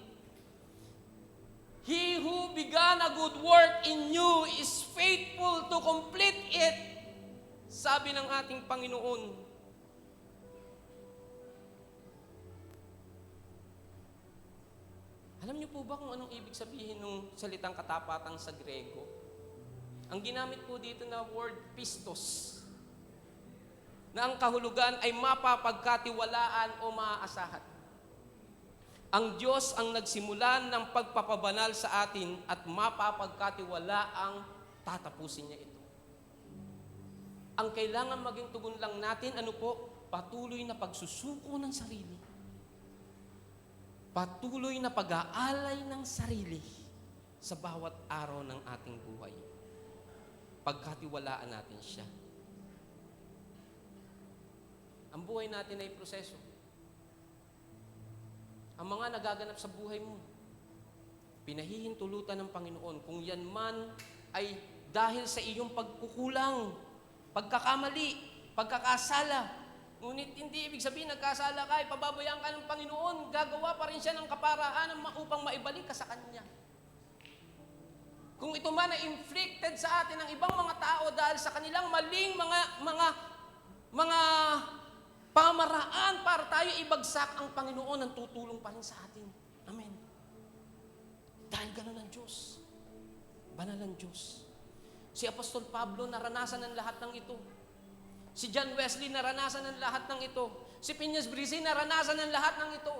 Speaker 13: He who began a good work in you is faithful to complete it. Sabi ng ating Panginoon. Alam Alam niyo po ba kung anong ibig sabihin ng salitang katapatan sa Grego? Ang ginamit po dito na word pistos, na ang kahulugan ay mapapagkatiwalaan o maaasahan. Ang Diyos ang nagsimulan ng pagpapabanal sa atin at mapapagkatiwalaang tatapusin niya ito. Ang kailangan maging tugon lang natin, ano po? Patuloy na pagsusuko ng sarili. Patuloy na pag-aalay ng sarili sa bawat araw ng ating buhay. Pagkatiwalaan natin siya. Ang buhay natin ay proseso. Ang mga nagaganap sa buhay mo, pinahihintulutan ng Panginoon. Kung yan man ay dahil sa iyong pagkukulang, pagkakamali, pagkakasala. Ngunit hindi ibig sabihin nagkasala ka, pababayaan ka ng Panginoon, gagawa pa rin siya ng kaparaanan upang maibalik ka sa Kanya. Kung ito man ay inflicted sa atin ng ibang mga tao dahil sa kanilang maling mga pamaraan para tayo ibagsak, ang Panginoon ang tutulong pa rin sa atin. Amen. Dahil ganun ang Diyos. Banal ang Diyos. Si Apostol Pablo naranasan ng lahat ng ito. Si John Wesley naranasan ng lahat ng ito. Si Phineas Brizzy naranasan ng lahat ng ito.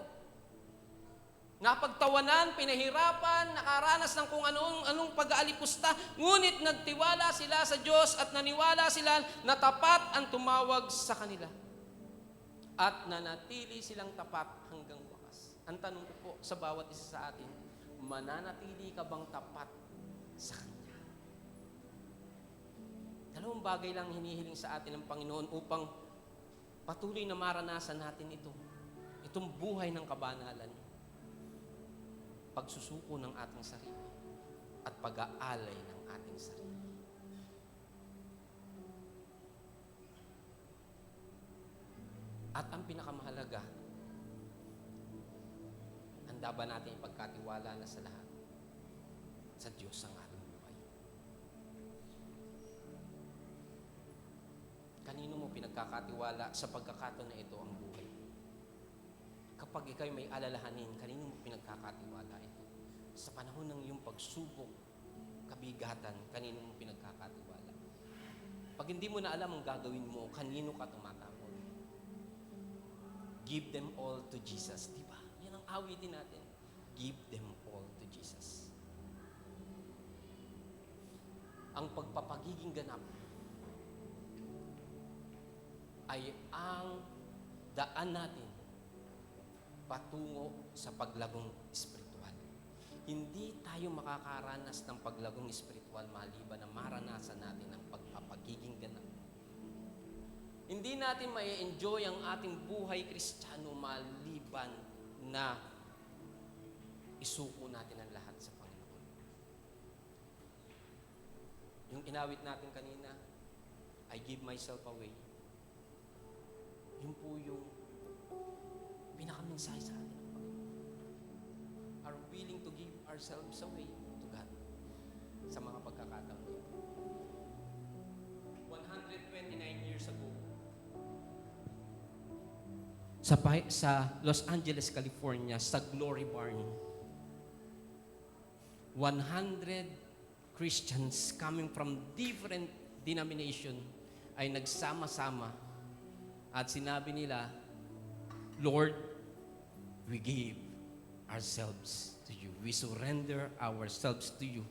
Speaker 13: Napagtawanan, pinahirapan, nakaranas ng kung anong pag-aalipusta, ngunit nagtiwala sila sa Diyos at naniwala sila na tapat ang tumawag sa kanila. At nanatili silang tapat hanggang wakas. Ang tanong ko po sa bawat isa sa atin, mananatili ka bang tapat sa Kanya? Dalawang bagay lang hinihiling sa atin ng Panginoon upang patuloy na maranasan natin ito. Itong buhay ng kabanalan. Pagsusuko ng ating sarili at pag-aalay ng ating sarili. At ang pinakamahalaga, handa ba natin ipagkatiwala na sa lahat? Sa Diyos ang ating buhay. Kanino mo pinagkakatiwala sa pagkakataon na ito ang buhay? Kapag ikaw'y may alalahanin, kanino mo pinagkakatiwala ito? Sa panahon ng iyong pagsubok, kabigatan, kanino mo pinagkakatiwala? Pag hindi mo na alam ang gagawin mo, kanino ka tumatawag? Give them all to Jesus. Diba? Yan ang awitin natin. Give them all to Jesus. Ang pagpapagiging ganap ay ang daan natin patungo sa paglagong espiritual. Hindi tayo makakaranas ng paglagong espiritual maliban na maranasan natin ang pagpapagiging ganap. Hindi natin mai-enjoy ang ating buhay Kristiyano maliban na isuko natin ang lahat sa Panginoon. Yung inawit natin kanina, I give myself away. Yun po yung pinakamensahe sa atin ng Panginoon. Are willing to give ourselves away to God sa mga pagkakataon nito. 129 years ago, sa Los Angeles, California, sa Glory Barn, 100 Christians coming from different denomination ay nagsama-sama at sinabi nila, Lord, we give ourselves to you. We surrender ourselves to you.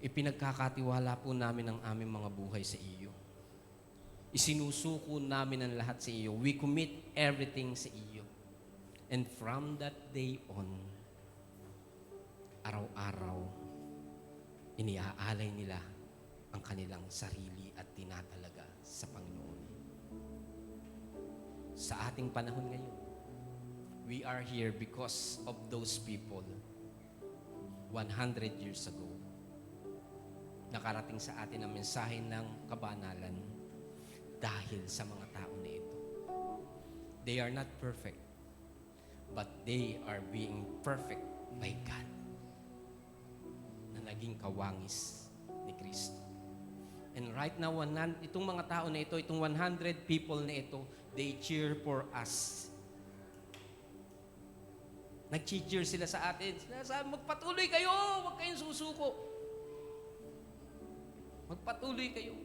Speaker 13: Ipinagkakatiwala po namin ang aming mga buhay sa iyo. Isinusuko namin ang lahat sa iyo. We commit everything sa iyo. And from that day on, araw-araw, iniaalay nila ang kanilang sarili at tinatalaga sa Panginoon. Sa ating panahon ngayon, we are here because of those people 100 years ago. Nakarating sa atin ang mensahe ng kabanalan dahil sa mga tao na ito. They are not perfect, but they are being perfect by God na naging kawangis ni Kristo. And right now, itong mga tao na ito, itong 100 people na ito, they cheer for us. Nag-cheer sila sa atin. Sinasabi, magpatuloy kayo, huwag kayong susuko. Magpatuloy kayo.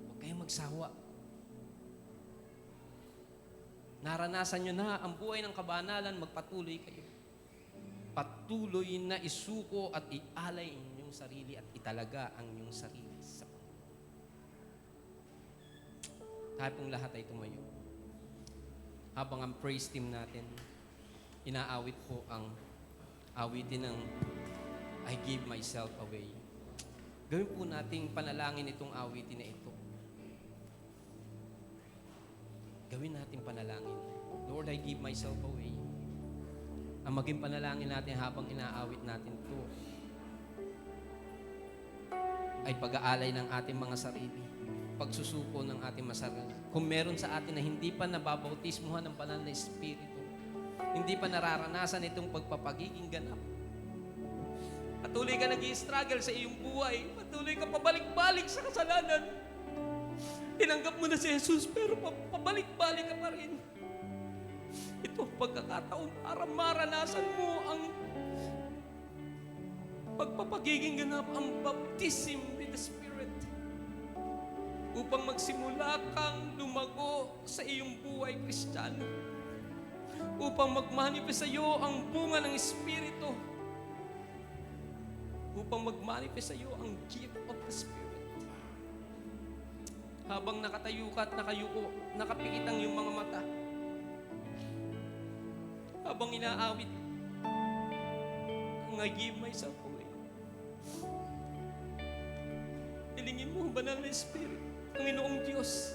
Speaker 13: Huwag kayong magsawa. Naranasan nyo na ang buhay ng kabanalan, magpatuloy kayo. Patuloy na isuko at ialay ang inyong sarili at italaga ang inyong sarili sa Panginoon. Tayo pong lahat ay tumayo. Habang ang praise team natin, inaawit po ang awitin ng I give myself away. Gawin po nating panalangin itong awitin na ito. Gawin natin panalangin. Lord, I give myself away. Ang maging panalangin natin habang inaawit natin ito ay pag-aalay ng ating mga sarili, pagsusuko ng ating masarili. Kung meron sa atin na hindi pa nababautismuhan ng banal na Espiritu, hindi pa nararanasan itong pagpapagiging ganap, patuloy ka nag-i-struggle sa iyong buhay, patuloy ka pabalik-balik sa kasalanan, tinanggap mo na si Jesus pero pabalik-balik ka pa rin. Ito pagkakataon para maranasan mo ang pagpapagiging ganap, ang baptism with the Spirit, upang magsimula kang lumago sa iyong buhay Kristiyano, upang magmanifest sa iyo ang bunga ng Espiritu, upang magmanifest sa iyo ang gift of the Spirit. Habang nakatayo ka at nakayuko, nakapikit ang iyong mga mata, habang inaawit ang I give myself away, hilingin mo ang banal na Spirit, Panginoong Diyos.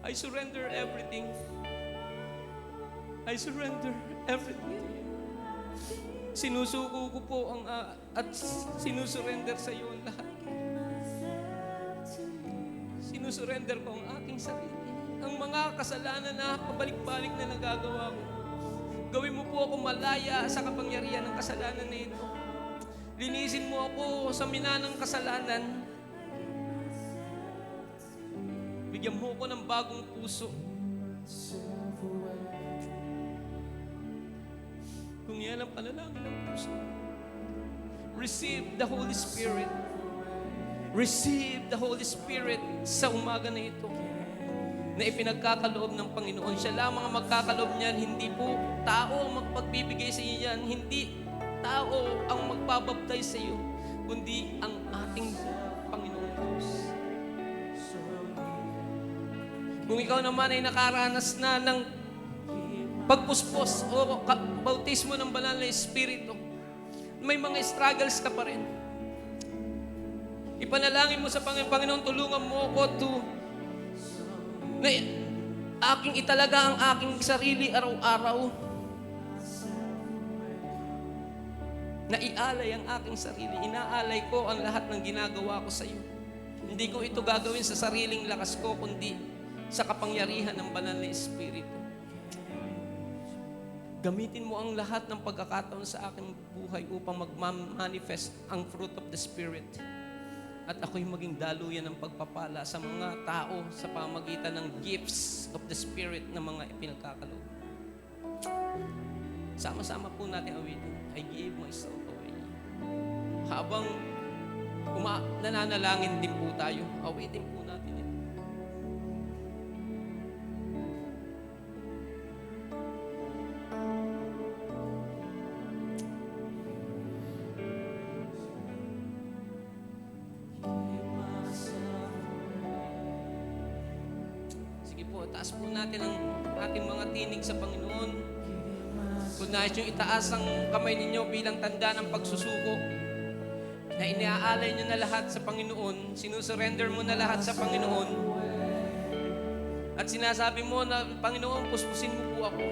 Speaker 13: I surrender everything. I surrender everything. Sinusuko ko po ang at sinusurrender sa iyo ang lahat. Sinusurrender ko ang aking sarili. Ang mga kasalanan na pabalik-balik na nagagawa ko. Gawin mo po ako malaya sa kapangyarihan ng kasalanan na ito. Linisin mo ako sa minanang kasalanan. Bigyan mo ko ng bagong puso. Kung yan ang panalangin ng puso, receive the Holy Spirit. Receive the Holy Spirit sa umaga na ito na ipinagkakaloob ng Panginoon. Siya lamang ang magkakaloob niyan. Hindi po tao ang magpagbibigay sa iyo yan. Hindi tao ang magbabaptize sa iyo, kundi ang ating Panginoon Diyos. Kung ikaw naman ay nakaranas na ng pagpuspos o bautismo ng banal na Espiritu, may mga struggles ka pa rin. Ipanalangin mo sa Panginoon, tulungan mo ako na aking italaga ang aking sarili araw-araw. Na ialay ang aking sarili. Inaalay ko ang lahat ng ginagawa ko sa iyo. Hindi ko ito gagawin sa sariling lakas ko, kundi sa kapangyarihan ng banal na Espiritu. Gamitin mo ang lahat ng pagkakataon sa aking buhay upang mag-manifest ang fruit of the Spirit. At ako'y maging daluyan ng pagpapala sa mga tao sa pamagitan ng gifts of the Spirit na mga ipinagkakaloob. Sama-sama po natin awitin, I give myself away. Habang nananalangin din po tayo, awitin po natin ito. Taas po natin ang ating mga tinig sa Panginoon. Kung nais nyo itaas ang kamay ninyo bilang tanda ng pagsusuko, na iniaalay nyo na lahat sa Panginoon, sinusurrender mo na lahat sa Panginoon, at sinasabi mo na, Panginoon, puspusin mo po ako.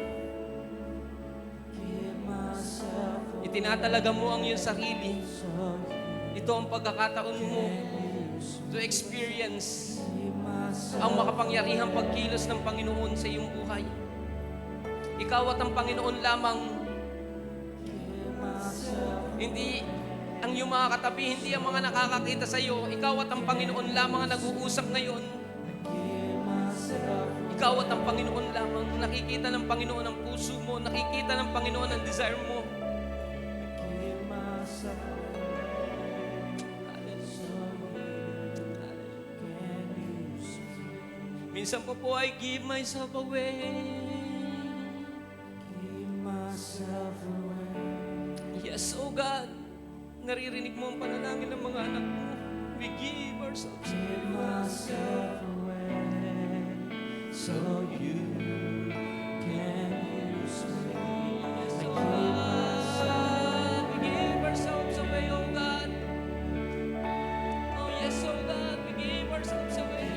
Speaker 13: Itinatalaga mo ang iyong sarili. Ito ang pagkakataon mo to experience ang makapangyarihang pagkilos ng Panginoon sa iyong buhay. Ikaw at ang Panginoon lamang. Hindi ang iyong mga katabi, hindi ang mga nakakakita sa iyo. Ikaw at ang Panginoon lamang ang nag-uusap ngayon. Ikaw at ang Panginoon lamang. Nakikita ng Panginoon ang puso mo. Nakikita ng Panginoon ang desire mo. Minsan po ay give myself away. Yes, oh God. Naririnig mo ang panalangin ng mga anak mo. We give ourselves away. So you can use me. Yes, oh God. We give ourselves away, oh God. Oh yes, oh God. We give ourselves away.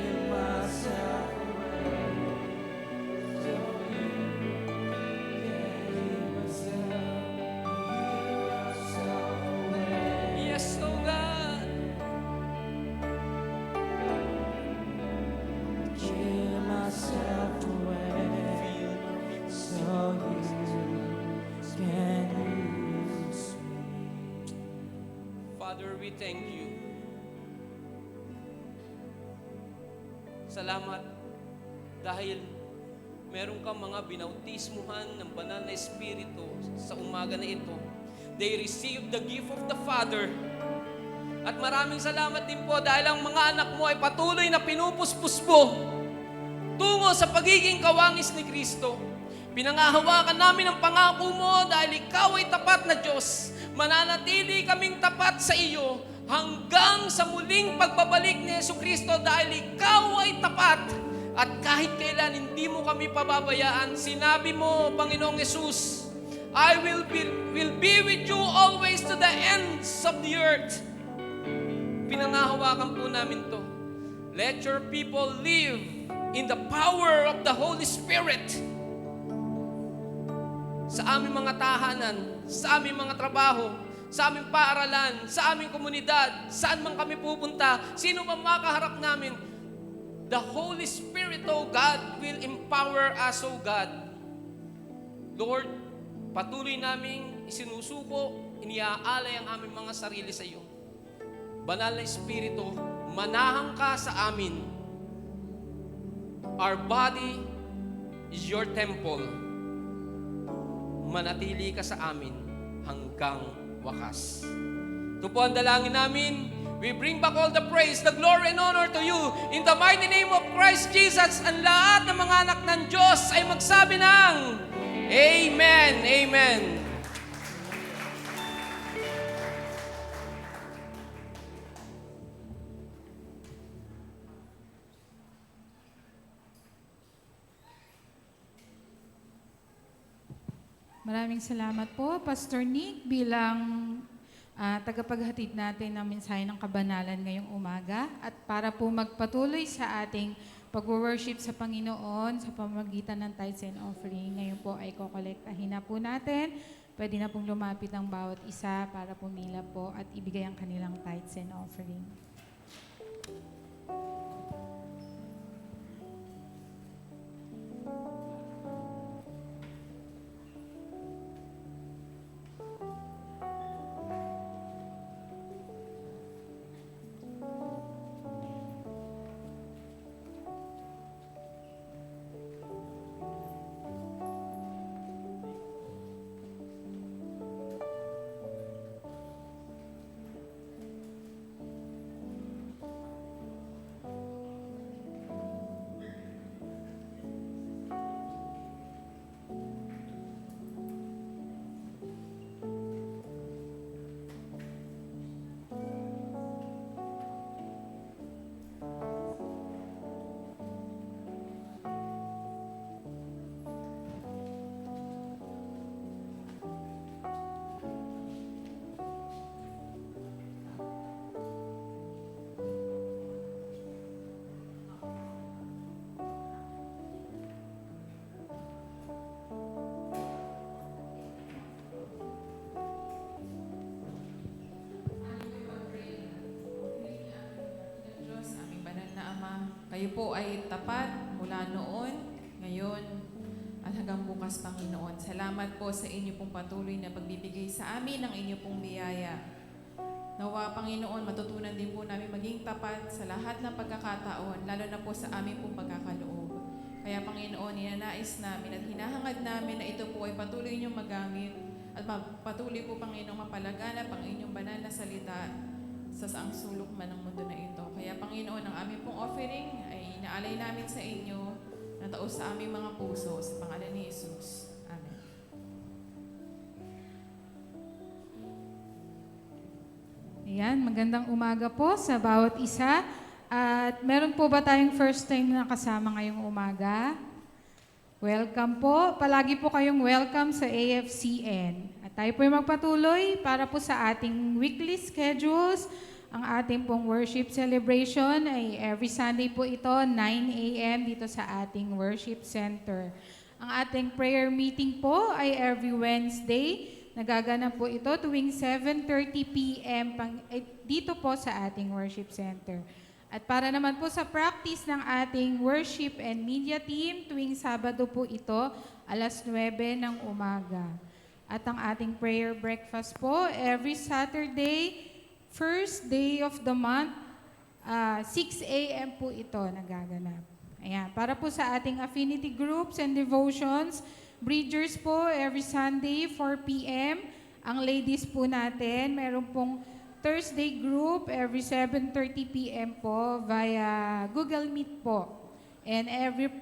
Speaker 13: Yes, oh God. Give myself away so you can use me. Father, we thank you. Salamat dahil meron kang mga binautismuhan ng banal na Espiritu sa umaga na ito. They received the gift of the Father. At maraming salamat din po dahil ang mga anak mo ay patuloy na pinupuspos mo tungo sa pagiging kawangis ni Kristo. Pinangahawakan namin ang pangako mo dahil ikaw ay tapat na Diyos. Mananatili kaming tapat sa iyo hanggang sa muling pagbabalik ni Jesucristo dahil ikaw ay tapat. At kahit kailan hindi mo kami pababayaan, sinabi mo, Panginoong Jesus, I will be with you always to the ends of the earth. Pinangahawakan po namin to. Let your people live in the power of the Holy Spirit. Sa aming mga tahanan, sa aming mga trabaho, sa aming paaralan, sa aming komunidad, saan man kami pupunta, sino man makaharap namin, the Holy Spirit, O God, will empower us, O God. Lord, patuloy naming isinusuko, iniaalay ang aming mga sarili sa iyo. Banal na Espiritu, manahang ka sa amin. Our body is your temple. Manatili ka sa amin hanggang wakas. Ito po ang dalangin namin. We bring back all the praise, the glory, and honor to you. In the mighty name of Christ Jesus, ang lahat ng mga anak ng Diyos ay magsabi ng Amen. Amen.
Speaker 14: Maraming salamat po, Pastor Nick, bilang tagapaghatid natin ng mensahe ng kabanalan ngayong umaga. At para po magpatuloy sa ating pag-worship sa Panginoon sa pamamagitan ng tithes and offering, ngayon po ay kokolektahin na po natin. Pwede na pong lumapit ang bawat isa para pumila po at ibigay ang kanilang tithes and offering.
Speaker 15: Kayo po ay tapat mula noon, ngayon, at hanggang bukas, Panginoon. Salamat po sa inyo pong patuloy na pagbibigay sa amin ng inyo pong biyaya. Nawa, Panginoon, matutunan din po namin maging tapat sa lahat ng pagkakataon, lalo na po sa aming pong pagkakaloob. Kaya Panginoon, ninanais namin at hinahangad namin na ito po ay patuloy niyong magamit at patuloy po, Panginoon, mapalaganap ang inyong banal na salita sa saang sulok man ng mundo na ito. Kaya Panginoon, ang aming pong offering ay inaalay namin sa inyo na taos sa aming mga puso sa pangalan ni Jesus. Amen.
Speaker 14: Ayan, magandang umaga po sa bawat isa. At meron po ba tayong first time na kasama ngayong umaga? Welcome po. Palagi po kayong welcome sa AFCN. At tayo po yung magpatuloy para po sa ating weekly schedules. Ang ating pong worship celebration ay every Sunday po ito, 9 a.m. dito sa ating worship center. Ang ating prayer meeting po ay every Wednesday. Nagaganap po ito tuwing 7:30 p.m. Dito po sa ating worship center. At para naman po sa practice ng ating worship and media team, tuwing Sabado po ito, alas 9 ng umaga. At ang ating prayer breakfast po, every Saturday, first day of the month, 6 a.m. po ito nagaganap. Ayan, para po sa ating affinity groups and devotions, Bridgers po, every Sunday, 4 p.m. Ang ladies po natin, meron pong Thursday group every 7:30 p.m. po via Google Meet po. And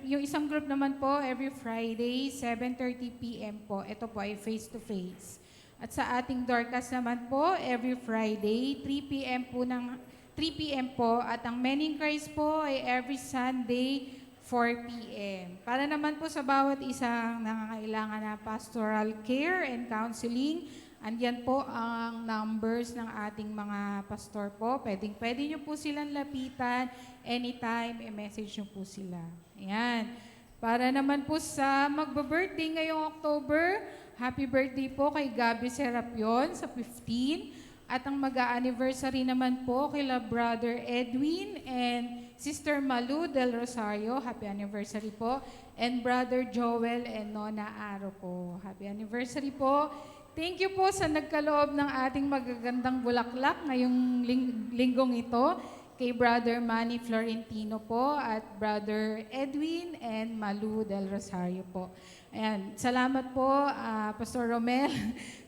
Speaker 14: yung isang group naman po every Friday 7:30 p.m. po. Ito po ay face-to-face. At sa ating Dorcas naman po every Friday 3 p.m. po at ang Men in Christ po ay every Sunday 4 p.m. Para naman po sa bawat isang nangangailangan na pastoral care and counseling, andyan po ang numbers ng ating mga pastor po. Pwede nyo po silang lapitan anytime, i-message nyo po sila. Ayan. Para naman po sa magba-birthday ngayong October, happy birthday po kay Gabi Serapion sa 15. At ang mag-a-anniversary naman po kila Brother Edwin and Sister Malu del Rosario. Happy anniversary po. And Brother Joel and Nona Aro po. Happy anniversary po. Thank you po sa nagkaloob ng ating magagandang bulaklak ngayong linggong ito kay Brother Manny Florentino po at Brother Edwin and Malu del Rosario po. Ayan, salamat po Pastor Romel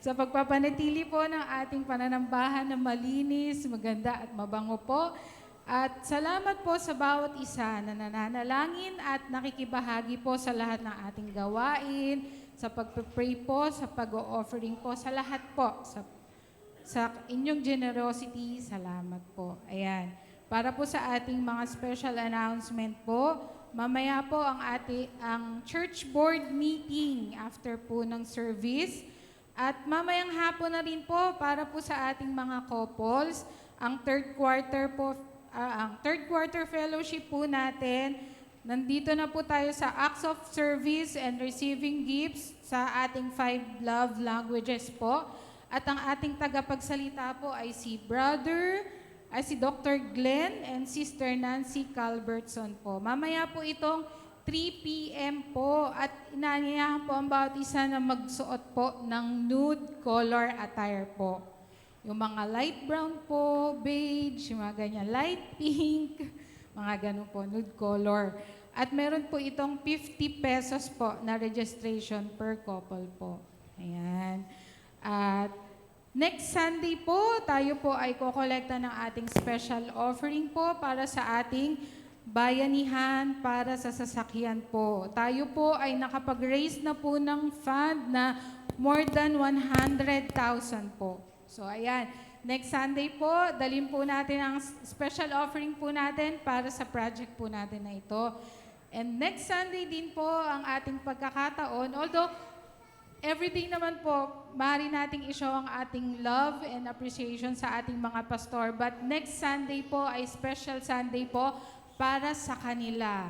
Speaker 14: sa pagpapanatili po ng ating pananambahan na malinis, maganda at mabango po. At salamat po sa bawat isa na nananalangin at nakikibahagi po sa lahat ng ating gawain, sa pagpe-pray po, sa pag-o-offering po, sa lahat po, sa inyong generosity, salamat po. Ayan. Para po sa ating mga special announcement po, mamaya po ang church board meeting after po ng service. At mamayang hapon na rin po para po sa ating mga couples, ang third quarter fellowship po natin. Nandito na po tayo sa acts of service and receiving gifts sa ating 5 love languages po. At ang ating tagapagsalita po ay si Dr. Glenn and Sister Nancy Calbertson po. Mamaya po itong 3 p.m. po at inanyayahan po ang bawat isa na magsuot po ng nude color attire po. Yung mga light brown po, beige, yung mga ganyan, light pink, mga ganun po, nude color. At meron po itong 50 pesos po na registration per couple po. Ayan. At next Sunday po, tayo po ay kokolekta ng ating special offering po para sa ating bayanihan para sa sasakyan po. Tayo po ay nakapag-raise na po ng fund na more than 100,000 po. So ayan, next Sunday po, dalhin po natin ang special offering po natin para sa project po natin na ito. And next Sunday din po ang ating pagkakataon. Although, everyday naman po, maaari nating i-show ang ating love and appreciation sa ating mga pastor. But next Sunday po ay special Sunday po para sa kanila.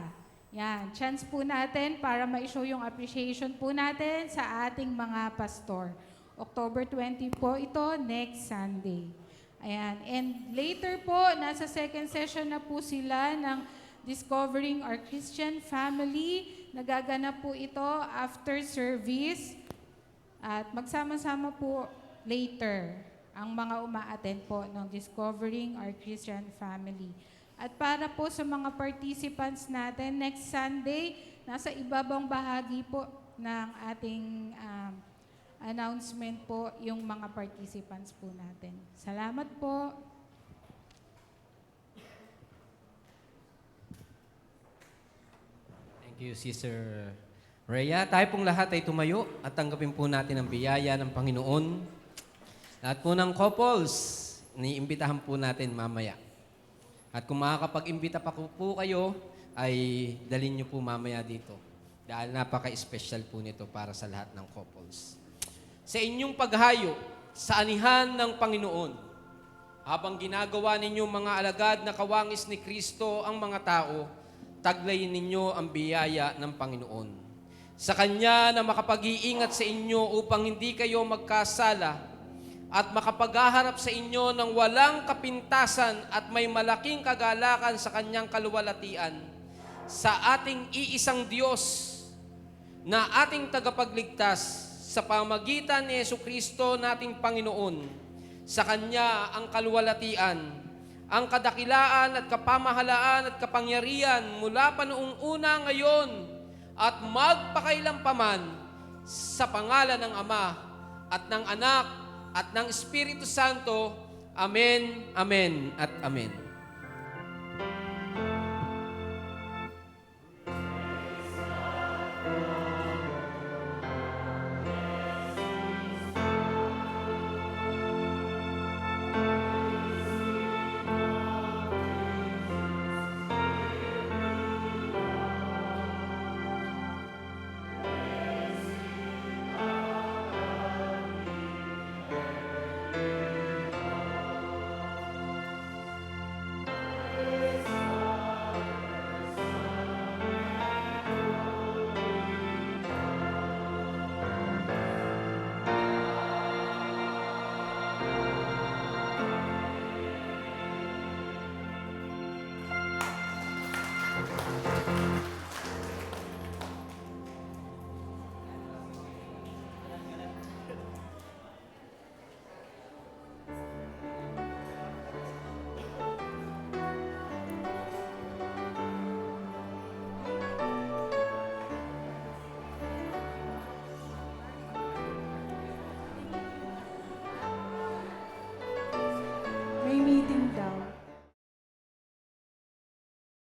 Speaker 14: Yan, chance po natin para ma-show yung appreciation po natin sa ating mga pastor. October 20 po ito, next Sunday. Ayan. And later po, nasa second session na po sila ng Discovering Our Christian Family. Nagaganap po ito after service. At magsama-sama po later ang mga uma-attend po ng Discovering Our Christian Family. At para po sa mga participants natin, next Sunday, nasa ibabang bahagi po ng ating announcement po yung mga participants po natin. Salamat po.
Speaker 13: Thank you, Sister Rhea. Tayo pong lahat ay tumayo at tanggapin po natin ang biyaya ng Panginoon. Lahat po ng couples, niimbitahan po natin mamaya. At kung makakapag-imbita pa po kayo, ay dalhin niyo po mamaya dito. Dahil napaka-special po nito para sa lahat ng couples. Sa inyong paghayo, sa anihan ng Panginoon, habang ginagawa ninyo mga alagad na kawangis ni Kristo ang mga tao, taglayin ninyo ang biyaya ng Panginoon. Sa Kanya na makapag-iingat sa inyo upang hindi kayo magkasala at makapaghaharap sa inyo ng walang kapintasan at may malaking kagalakan sa Kanyang kaluwalhatian, sa ating iisang Diyos na ating tagapagligtas sa pamagitan ni Jesucristo nating Panginoon. Sa Kanya ang kaluwalhatian, ang kadakilaan at kapamahalaan at kapangyarihan mula pa noong una ngayon at magpakailanpaman sa pangalan ng Ama at ng Anak at ng Espiritu Santo. Amen, Amen at Amen.